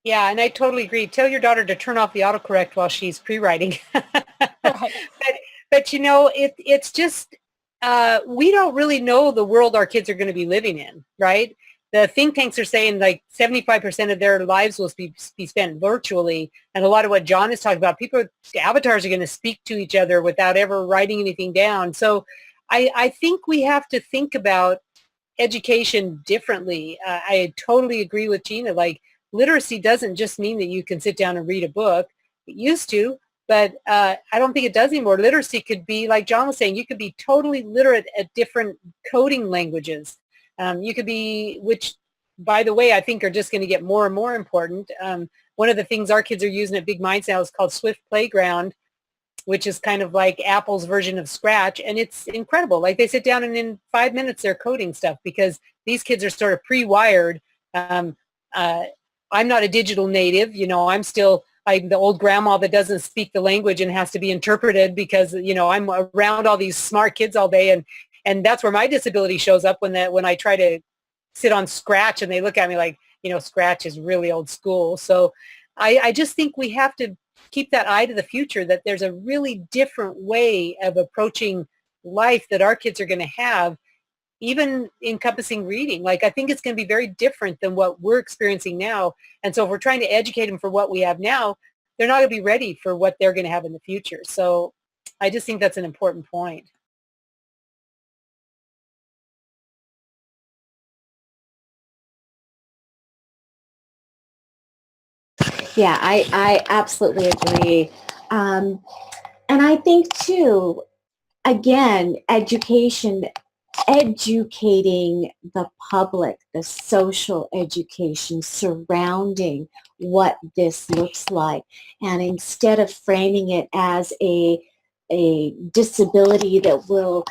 Yeah, and I totally agree. Tell your daughter to turn off the autocorrect while she's pre-writing. Right. But it's just, we don't really know the world our kids are going to be living in, right? The think tanks are saying like 75% of their lives will be spent virtually. And a lot of what John is talking about, avatars are going to speak to each other without ever writing anything down. So I think we have to think about education differently. I totally agree with Gina. Like, literacy doesn't just mean that you can sit down and read a book. It used to, but I don't think it does anymore. Literacy could be, like John was saying, you could be totally literate at different coding languages. You could be, which, by the way, I think are just going to get more and more important. One of the things our kids are using at Big Minds now is called Swift Playground, which is kind of like Apple's version of Scratch. And it's incredible. Like, they sit down and in 5 minutes they're coding stuff because these kids are sort of pre-wired. I'm not a digital native. I'm the old grandma that doesn't speak the language and has to be interpreted because, I'm around all these smart kids all day. And that's where my disability shows up when I try to sit on Scratch and they look at me like, Scratch is really old school. So I just think we have to keep that eye to the future, that there's a really different way of approaching life that our kids are going to have, even encompassing reading. Like, I think it's going to be very different than what we're experiencing now. And so if we're trying to educate them for what we have now, they're not going to be ready for what they're going to have in the future. So I just think that's an important point. Yeah, I absolutely agree. And I think too, again, educating the public, the social education surrounding what this looks like. And instead of framing it as a disability that will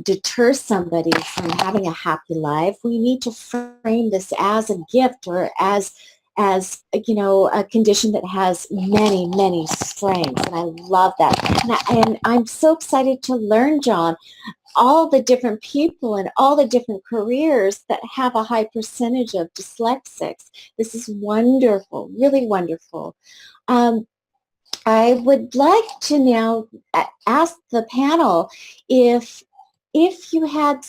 deter somebody from having a happy life, we need to frame this as a gift or as as, a condition that has many, many strengths. And I love that. And I'm so excited to learn, John, all the different people and all the different careers that have a high percentage of dyslexics. This is wonderful, really wonderful. I would like to now ask the panel if you had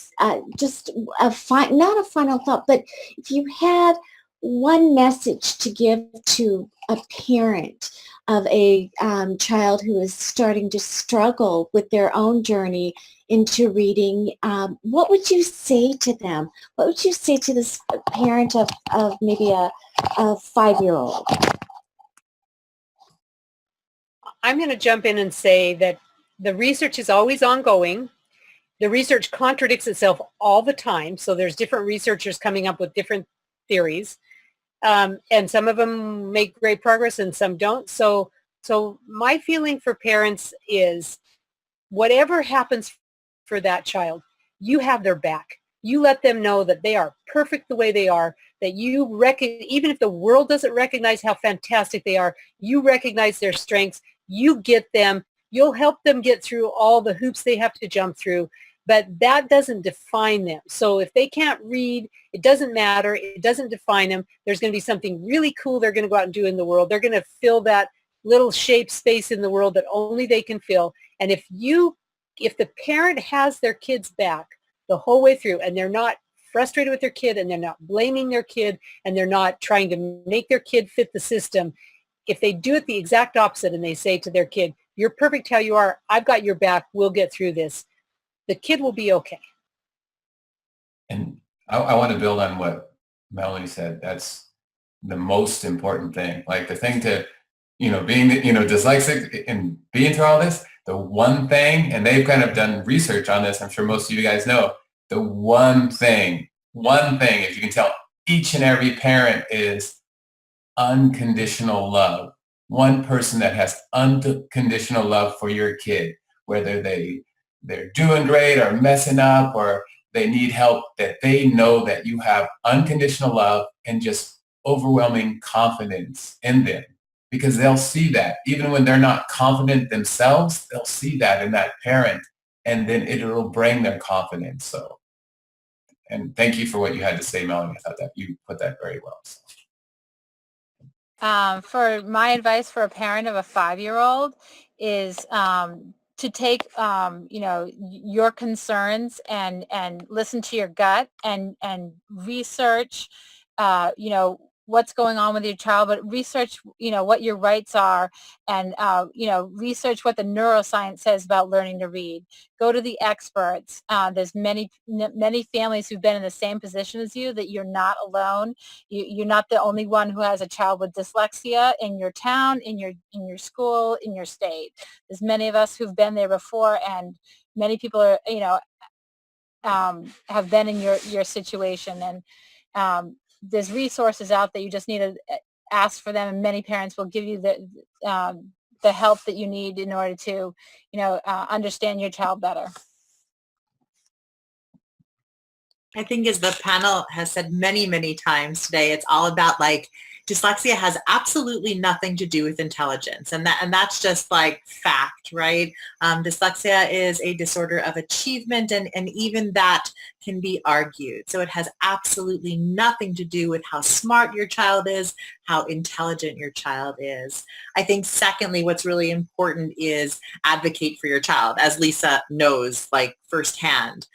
just not a final thought, but if you had one message to give to a parent of a child who is starting to struggle with their own journey into reading, what would you say to them? What would you say to this parent of maybe a 5-year-old? I'm going to jump in and say that the research is always ongoing. The research contradicts itself all the time. So there's different researchers coming up with different theories. And some of them make great progress and some don't. So my feeling for parents is whatever happens for that child, you have their back. You let them know that they are perfect the way they are, that you even if the world doesn't recognize how fantastic they are, you recognize their strengths, you get them, you'll help them get through all the hoops they have to jump through, but that doesn't define them. So if they can't read, it doesn't matter, it doesn't define them. There's going to be something really cool they're going to go out and do in the world. They're going to fill that little shape space in the world that only they can fill. And if the parent has their kids back the whole way through, and they're not frustrated with their kid, and they're not blaming their kid, and they're not trying to make their kid fit the system, if they do it the exact opposite and they say to their kid, you're perfect how you are, I've got your back, we'll get through this, the kid will be okay. And I want to build on what Melanie said. That's the most important thing. Like the thing to, being, dyslexic and being through all this, the one thing, and they've kind of done research on this, I'm sure most of you guys know, the one thing, if you can tell each and every parent, is unconditional love. One person that has unconditional love for your kid, whether they're doing great or messing up or they need help, that they know that you have unconditional love and just overwhelming confidence in them. Because they'll see that. Even when they're not confident themselves, they'll see that in that parent, and then it'll bring their confidence. So, and thank you for what you had to say, Melanie. I thought that you put that very well. So. For my advice for a parent of a 5-year-old is to take, your concerns and listen to your gut and research, what's going on with your child, but research, what your rights are and, research what the neuroscience says about learning to read. Go to the experts. There's many families who've been in the same position as you, that you're not alone. You're not the only one who has a child with dyslexia in your town, in your school, in your state. There's many of us who've been there before, and many people are, have been in your situation. And there's resources out there. You just need to ask for them, and many parents will give you the help that you need in order to, understand your child better. I think, as the panel has said many, many times today, it's all about dyslexia has absolutely nothing to do with intelligence. And that's just fact, right? Dyslexia is a disorder of achievement, and even that can be argued. So it has absolutely nothing to do with how smart your child is, how intelligent your child is. I think secondly, what's really important is advocate for your child, as Lisa knows firsthand.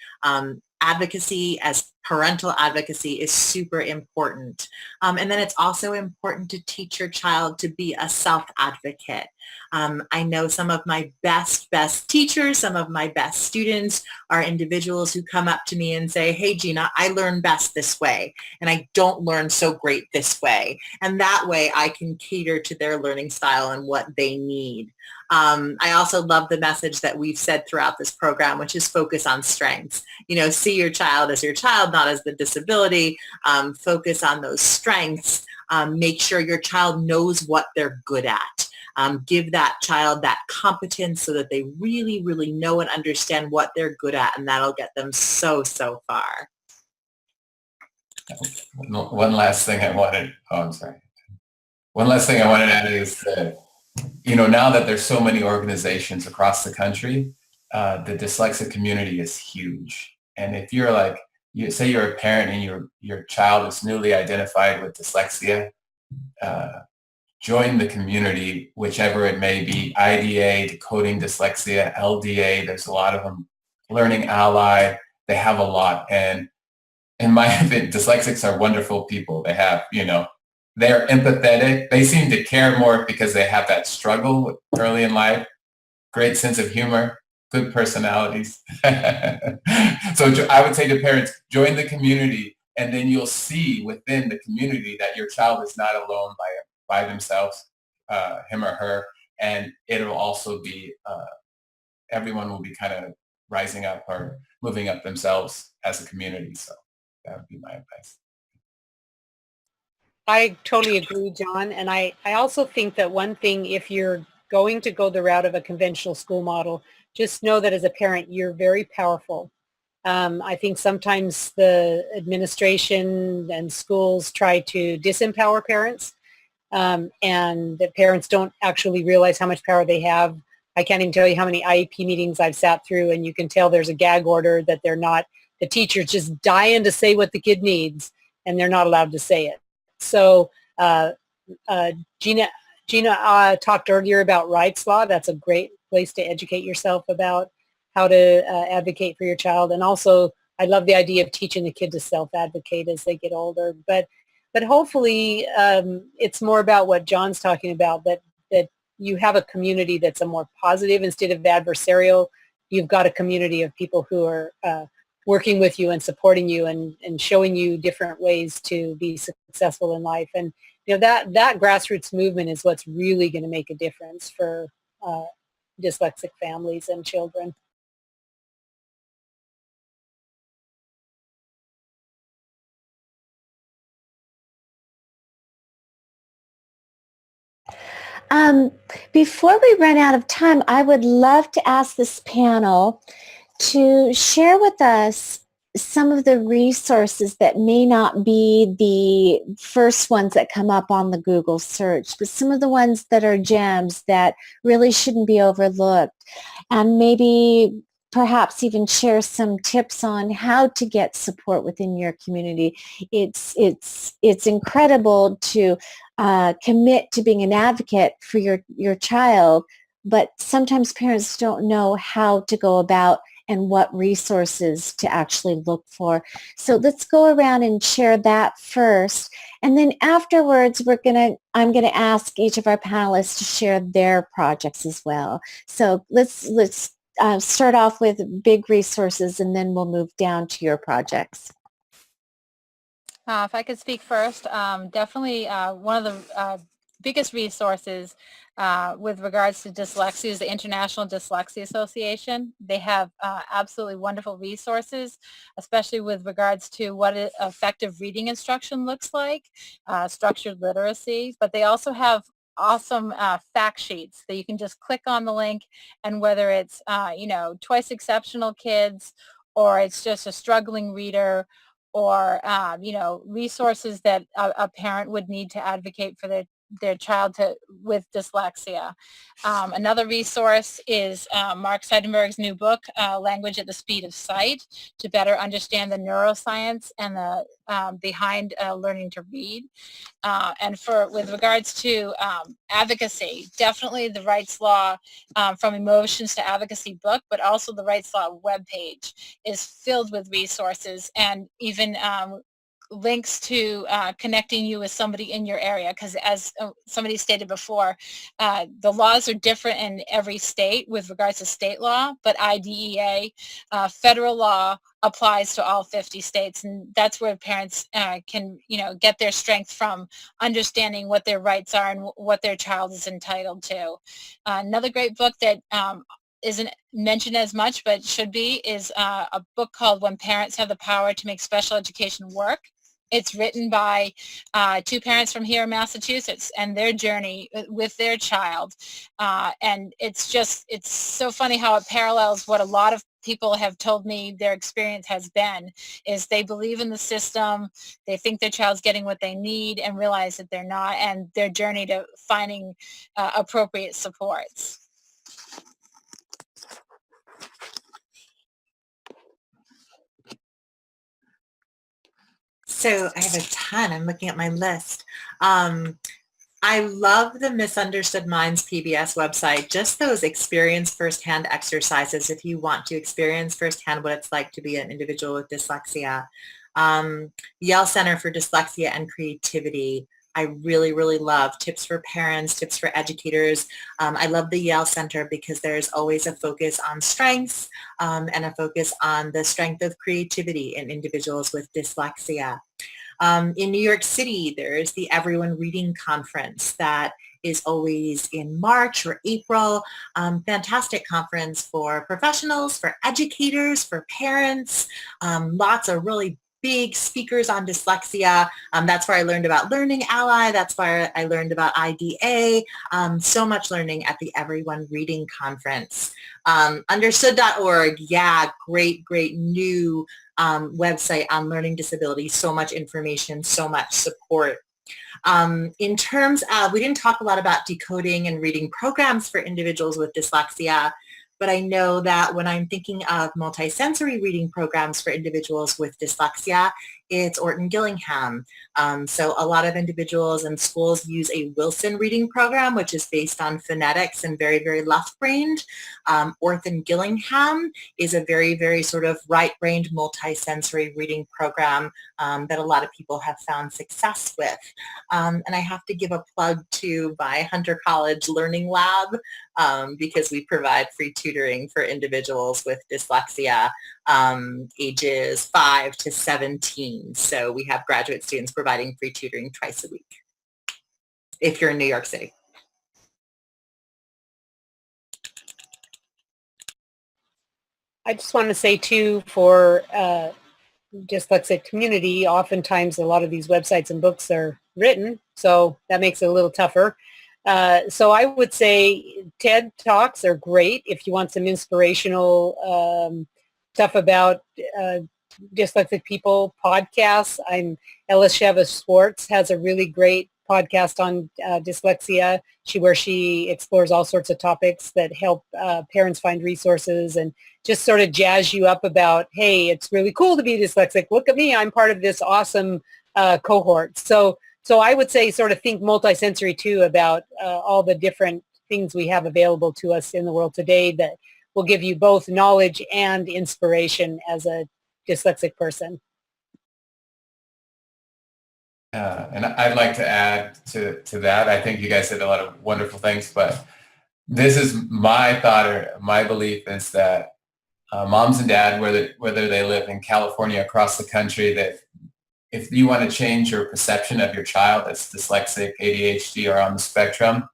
Advocacy, as parental advocacy, is super important. And then it's also important to teach your child to be a self-advocate. I know some of my best teachers, some of my best students are individuals who come up to me and say, hey, Gina, I learn best this way, and I don't learn so great this way. And that way I can cater to their learning style and what they need. I also love the message that we've said throughout this program, which is focus on strengths. See your child as your child, not as the disability. Focus on those strengths. Make sure your child knows what they're good at. Give that child that competence so that they really, really know and understand what they're good at, and that'll get them so far. One last thing I wanted. Oh, I'm sorry. One last thing I wanted to add is that, now that there's so many organizations across the country, the dyslexic community is huge. And if you're like, say you're a parent and your child is newly identified with dyslexia, join the community, whichever it may be, IDA, Decoding Dyslexia, LDA, there's a lot of them, Learning Ally, they have a lot. And in my opinion, dyslexics are wonderful people. They have, they're empathetic. They seem to care more because they have that struggle early in life, great sense of humor, good personalities. So I would say to parents, join the community, and then you'll see within the community that your child is not alone by themselves, him or her, and it'll also be, everyone will be kind of rising up or moving up themselves as a community. So that would be my advice. I totally agree, John. And I also think that one thing, if you're going to go the route of a conventional school model, just know that as a parent, you're very powerful. I think sometimes the administration and schools try to disempower parents, and that parents don't actually realize how much power they have. I can't even tell you how many IEP meetings I've sat through, and you can tell there's a gag order that the teacher's just dying to say what the kid needs, and they're not allowed to say it. So Gina talked earlier about rights law. That's a great place to educate yourself about how to advocate for your child. And also, I love the idea of teaching the kid to self-advocate as they get older. But hopefully, it's more about what John's talking about, that you have a community that's a more positive instead of adversarial. You've got a community of people who are working with you and supporting you and showing you different ways to be successful in life. And that grassroots movement is what's really going to make a difference for dyslexic families and children. Before we run out of time, I would love to ask this panel to share with us some of the resources that may not be the first ones that come up on the Google search, but some of the ones that are gems that really shouldn't be overlooked, and maybe perhaps even share some tips on how to get support within your community. It's incredible to commit to being an advocate for your child, but sometimes parents don't know how to go about and what resources to actually look for. So let's go around and share that first. And then afterwards, I'm gonna ask each of our panelists to share their projects as well. So let's start off with big resources, and then we'll move down to your projects. If I could speak first, definitely one of the biggest resources with regards to dyslexia is the International Dyslexia Association. They have absolutely wonderful resources, especially with regards to what effective reading instruction looks like, structured literacy, but they also have awesome fact sheets that you can just click on the link, and whether it's, twice exceptional kids, or it's just a struggling reader, or resources that a parent would need to advocate for their child with dyslexia. Another resource is Mark Seidenberg's new book, Language at the Speed of Sight, to better understand the neuroscience and the behind learning to read. And with regards to advocacy, definitely the Rights Law From Emotions to Advocacy book, but also the Rights Law webpage is filled with resources, and even links to connecting you with somebody in your area, because as somebody stated before, the laws are different in every state with regards to state law, but IDEA, federal law, applies to all 50 states, and that's where parents can get their strength from, understanding what their rights are and what their child is entitled to. Another great book that isn't mentioned as much but should be is a book called When Parents Have the Power to Make Special Education Work. It's written by two parents from here in Massachusetts and their journey with their child. And it's so funny how it parallels what a lot of people have told me their experience has been is they believe in the system, they think their child's getting what they need and realize that they're not, and their journey to finding appropriate supports. So I have a ton. I'm looking at my list. I love the Misunderstood Minds PBS website, just those experience firsthand exercises if you want to experience firsthand what it's like to be an individual with dyslexia. Yale Center for Dyslexia and Creativity. I really, really love tips for parents, tips for educators. I love the Yale Center because there's always a focus on strengths and a focus on the strength of creativity in individuals with dyslexia. In New York City, there's the Everyone Reading Conference that is always in March or April. Fantastic conference for professionals, for educators, for parents. Lots of really big speakers on dyslexia. That's where I learned about Learning Ally. That's where I learned about IDA. So much learning at the Everyone Reading Conference. Understood.org, yeah, great new website on learning disabilities. So much information, so much support. In terms of, we didn't talk a lot about decoding and reading programs for individuals with dyslexia, but I know that when I'm thinking of multisensory reading programs for individuals with dyslexia, it's Orton Gillingham. So a lot of individuals and schools use a Wilson reading program, which is based on phonetics and very left-brained. Orton Gillingham is a very sort of right-brained multisensory reading program that a lot of people have found success with. And I have to give a plug to my Hunter College Learning Lab because we provide free tutoring for individuals with dyslexia ages 5 to 17. So we have graduate students providing free tutoring twice a week if you're in New York City. I just want to say too, for dyslexic community, oftentimes a lot of these websites and books are written, so that makes it a little tougher. So I would say TED Talks are great if you want some inspirational stuff about dyslexic people. Podcasts, Elisheva Schwartz has a really great podcast on dyslexia, where she explores all sorts of topics that help parents find resources and just sort of jazz you up about, hey, it's really cool to be dyslexic. Look at me, I'm part of this awesome cohort. So I would say sort of think multisensory too about all the different things we have available to us in the world today that will give you both knowledge and inspiration as a dyslexic person. And I'd like to add to that. I think you guys said a lot of wonderful things, but this is my thought or my belief is that moms and dad, whether they live in California, across the country, that if you want to change your perception of your child that's dyslexic, ADHD, or on the spectrum,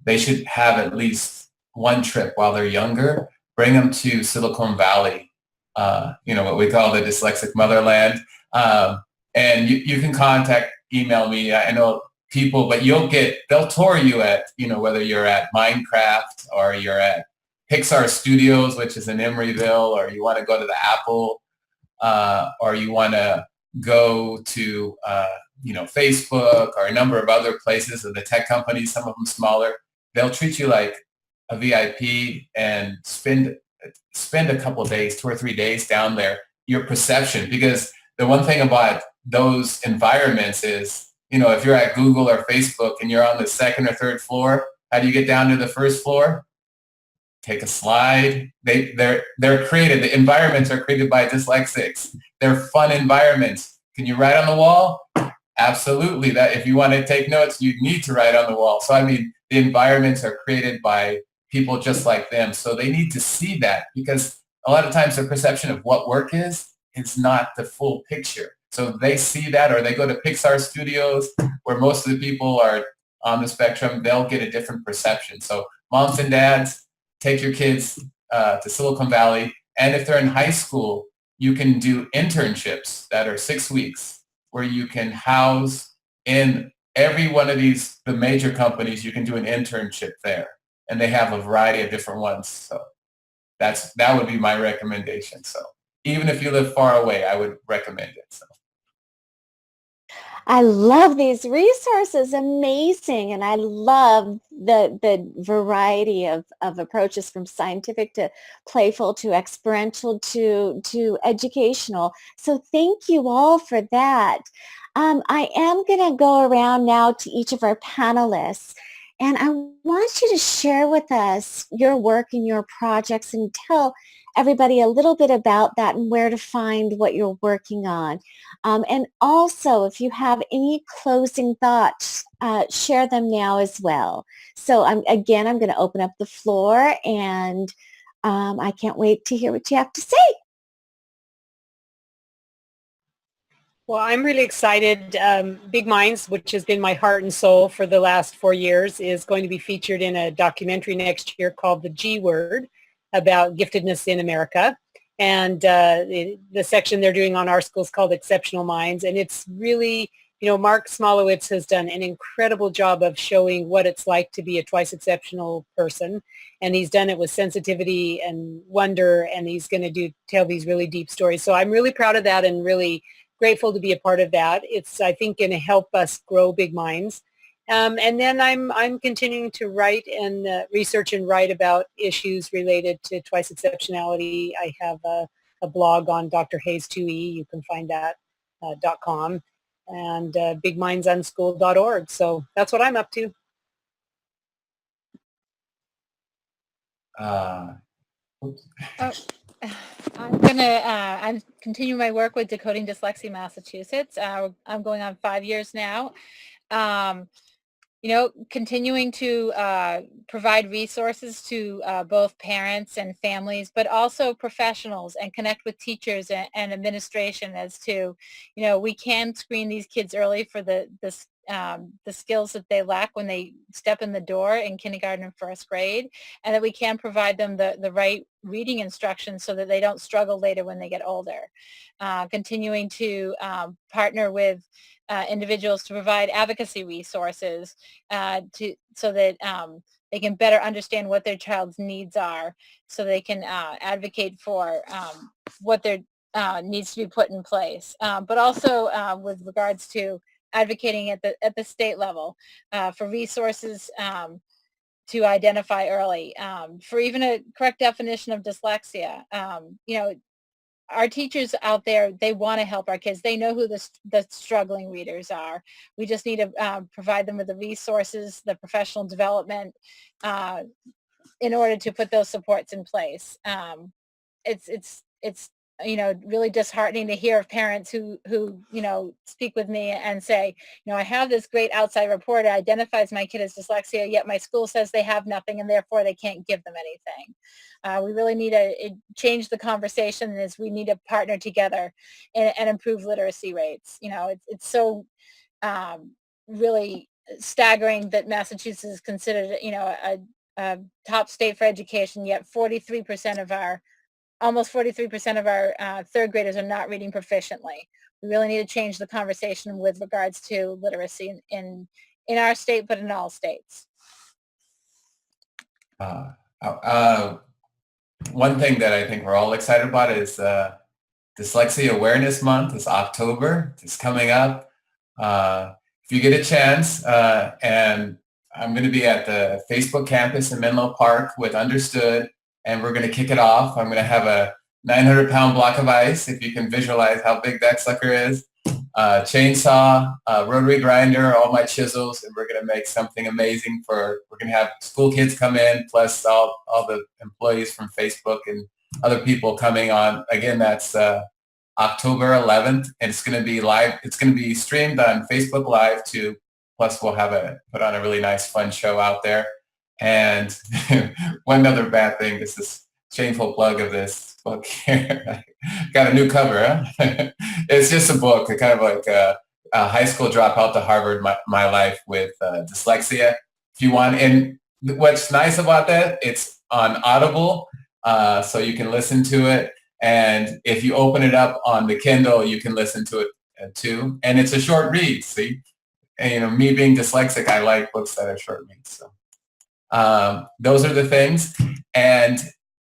they should have at least one trip while they're younger. Bring them to Silicon Valley, what we call the dyslexic motherland. And you can email me. I know people, but they'll tour you at, whether you're at Minecraft or you're at Pixar Studios, which is in Emeryville, or you want to go to the Apple, or you want to go to, Facebook or a number of other places of the tech companies, some of them smaller. They'll treat you like a VIP and spend a couple of days, 2 or 3 days down there, your perception. Because the one thing about those environments is, if you're at Google or Facebook and you're on the second or third floor, how do you get down to the first floor? Take a slide. They're created. The environments are created by dyslexics. They're fun environments. Can you write on the wall? Absolutely. That if you want to take notes, you need to write on the wall. So the environments are created by people just like them. So they need to see that, because a lot of times their perception of what work is not the full picture. So they see that, or they go to Pixar Studios where most of the people are on the spectrum, they'll get a different perception. So moms and dads, take your kids to Silicon Valley. And if they're in high school, you can do internships that are 6 weeks where you can house in every one of the major companies. You can do an internship there. And they have a variety of different ones. So that would be my recommendation. So even if you live far away, I would recommend it. So. I love these resources, amazing. And I love the variety of approaches from scientific to playful to experiential to educational. So thank you all for that. I am going to go around now to each of our panelists. And I want you to share with us your work and your projects and tell everybody a little bit about that and where to find what you're working on. And also, if you have any closing thoughts, share them now as well. So I'm going to open up the floor, and I can't wait to hear what you have to say. Well, I'm really excited. Big Minds, which has been my heart and soul for the last 4 years, is going to be featured in a documentary next year called The G Word about giftedness in America. And the section they're doing on our school is called Exceptional Minds. And it's really, Mark Smolowitz has done an incredible job of showing what it's like to be a twice exceptional person. And he's done it with sensitivity and wonder, and he's going to tell these really deep stories. So I'm really proud of that and really grateful to be a part of that. It's, I think, going to help us grow Big Minds. And then I'm continuing to write and research and write about issues related to twice exceptionality. I have a blog on Dr. Hayes 2E. You can find that .com, and bigmindsunschooled.org. So that's what I'm up to. I'm continuing my work with Decoding Dyslexia Massachusetts. I'm going on 5 years now. Continuing to provide resources to both parents and families, but also professionals, and connect with teachers and administration as to, we can screen these kids early for the skills that they lack when they step in the door in kindergarten and first grade, and that we can provide them the right reading instructions so that they don't struggle later when they get older. Continuing to partner with individuals to provide advocacy resources so that they can better understand what their child's needs are, so they can advocate for what their needs to be put in place. But also with regards to advocating at the state level for resources to identify early, for even a correct definition of dyslexia. Our teachers out there, they want to help our kids. They know who the struggling readers are. We just need to provide them with the resources, the professional development in order to put those supports in place. It's really disheartening to hear of parents who speak with me and say, I have this great outside report that identifies my kid as dyslexia, yet my school says they have nothing and therefore they can't give them anything. We really need to change the conversation, as we need to partner together and improve literacy rates. It's so really staggering that Massachusetts is considered, a top state for education, yet almost 43% of our third graders are not reading proficiently. We really need to change the conversation with regards to literacy in our state, but in all states. One thing that I think we're all excited about is Dyslexia Awareness Month. Is October. It's coming up. If you get a chance, and I'm going to be at the Facebook campus in Menlo Park with Understood, and we're going to kick it off. I'm going to have a 900-pound block of ice, if you can visualize how big that sucker is, chainsaw, rotary grinder, all my chisels, and we're going to make something amazing we're going to have school kids come in, plus all the employees from Facebook and other people coming on. Again, that's October 11th, and it's going to be live. It's going to be streamed on Facebook Live too. Plus, we'll put on a really nice, fun show out there. And one other bad thing, this is shameful plug of this book here. Got a new cover, huh? It's just a book, kind of like a high school dropout to Harvard, my life with dyslexia. If you want, and what's nice about that, it's on Audible, so you can listen to it. And if you open it up on the Kindle, you can listen to it too. And it's a short read, see? And, me being dyslexic, I like books that are short reads. So those are the things. And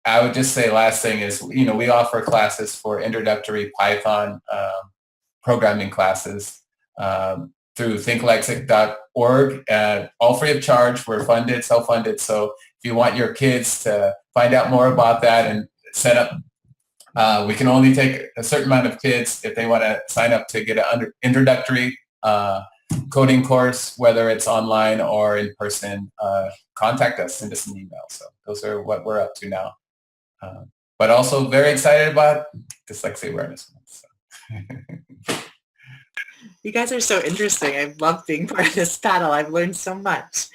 I would just say last thing is, we offer classes for introductory Python programming classes through thinklexic.org, all free of charge. We're funded, self-funded. So if you want your kids to find out more about that and set up, we can only take a certain amount of kids if they want to sign up to get an introductory coding course, whether it's online or in person. Contact us, send us an email. So those are what we're up to now. But also very excited about Dyslexia Awareness Month. So. You guys are so interesting. I've loved being part of this panel. I've learned so much.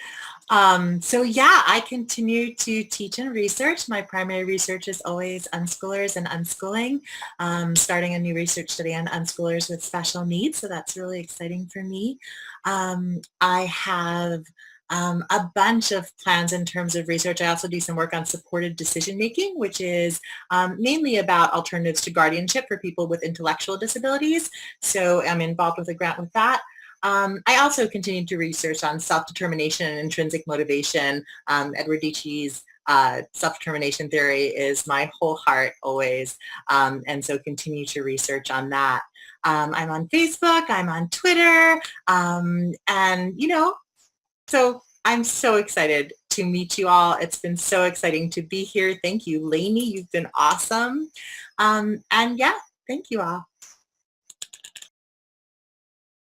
So yeah, I continue to teach and research. My primary research is always unschoolers and unschooling, starting a new research study on unschoolers with special needs. So that's really exciting for me. I have a bunch of plans in terms of research. I also do some work on supported decision making, which is mainly about alternatives to guardianship for people with intellectual disabilities. So I'm involved with a grant with that. I also continue to research on self-determination and intrinsic motivation. Edward Dici's self-determination theory is my whole heart always, and so continue to research on that. I'm on Facebook, I'm on Twitter, and so I'm so excited to meet you all. It's been so exciting to be here. Thank you, Lainey. You've been awesome. And yeah, thank you all.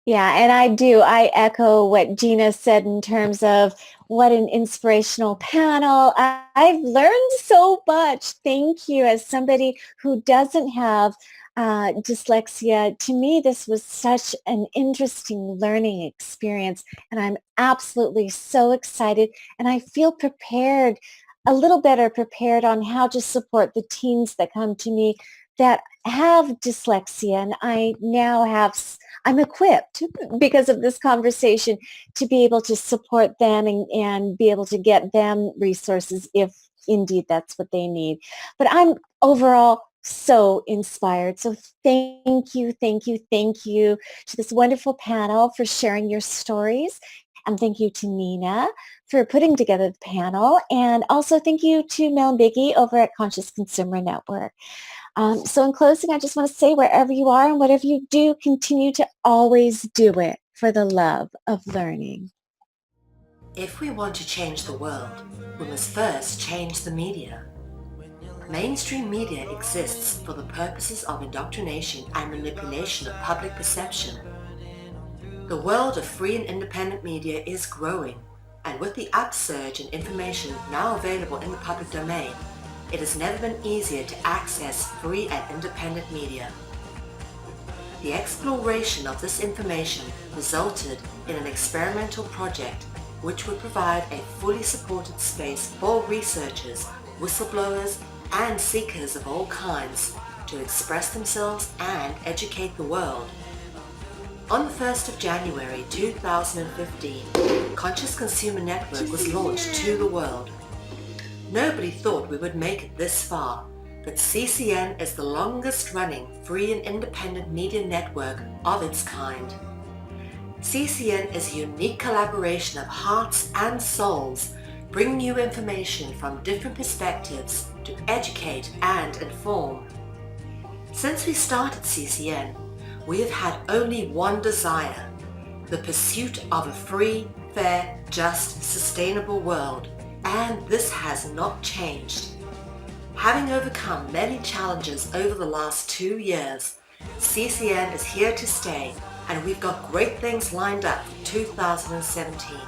Yeah, and I echo what Gina said in terms of what an inspirational panel. I've learned so much. Thank you. As somebody who doesn't have dyslexia, to me, this was such an interesting learning experience, and I'm absolutely so excited, and I feel prepared, a little better prepared on how to support the teens that come to me that have dyslexia, and I'm equipped because of this conversation to be able to support them and be able to get them resources if indeed that's what they need. But I'm overall so inspired. So thank you to this wonderful panel for sharing your stories. And thank you to Nina for putting together the panel. And also thank you to Mel and Biggie over at Conscious Consumer Network. So in closing, I just want to say wherever you are and whatever you do, continue to always do it for the love of learning. If we want to change the world, we must first change the media. Mainstream media exists for the purposes of indoctrination and manipulation of public perception. The world of free and independent media is growing, and with the upsurge in information now available in the public domain, it has never been easier to access free and independent media. The exploration of this information resulted in an experimental project which would provide a fully supported space for researchers, whistleblowers, and seekers of all kinds to express themselves and educate the world. On the 1st of January 2015, Conscious Consumer Network was launched to the world. Nobody thought we would make it this far, but CCN is the longest running free and independent media network of its kind. CCN is a unique collaboration of hearts and souls, bringing you information from different perspectives to educate and inform. Since we started CCN, we have had only one desire, the pursuit of a free, fair, just, sustainable world. And this has not changed. Having overcome many challenges over the last 2 years, CCN is here to stay, and we've got great things lined up for 2017.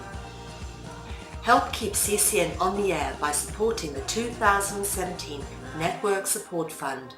Help keep CCN on the air by supporting the 2017 Network Support Fund.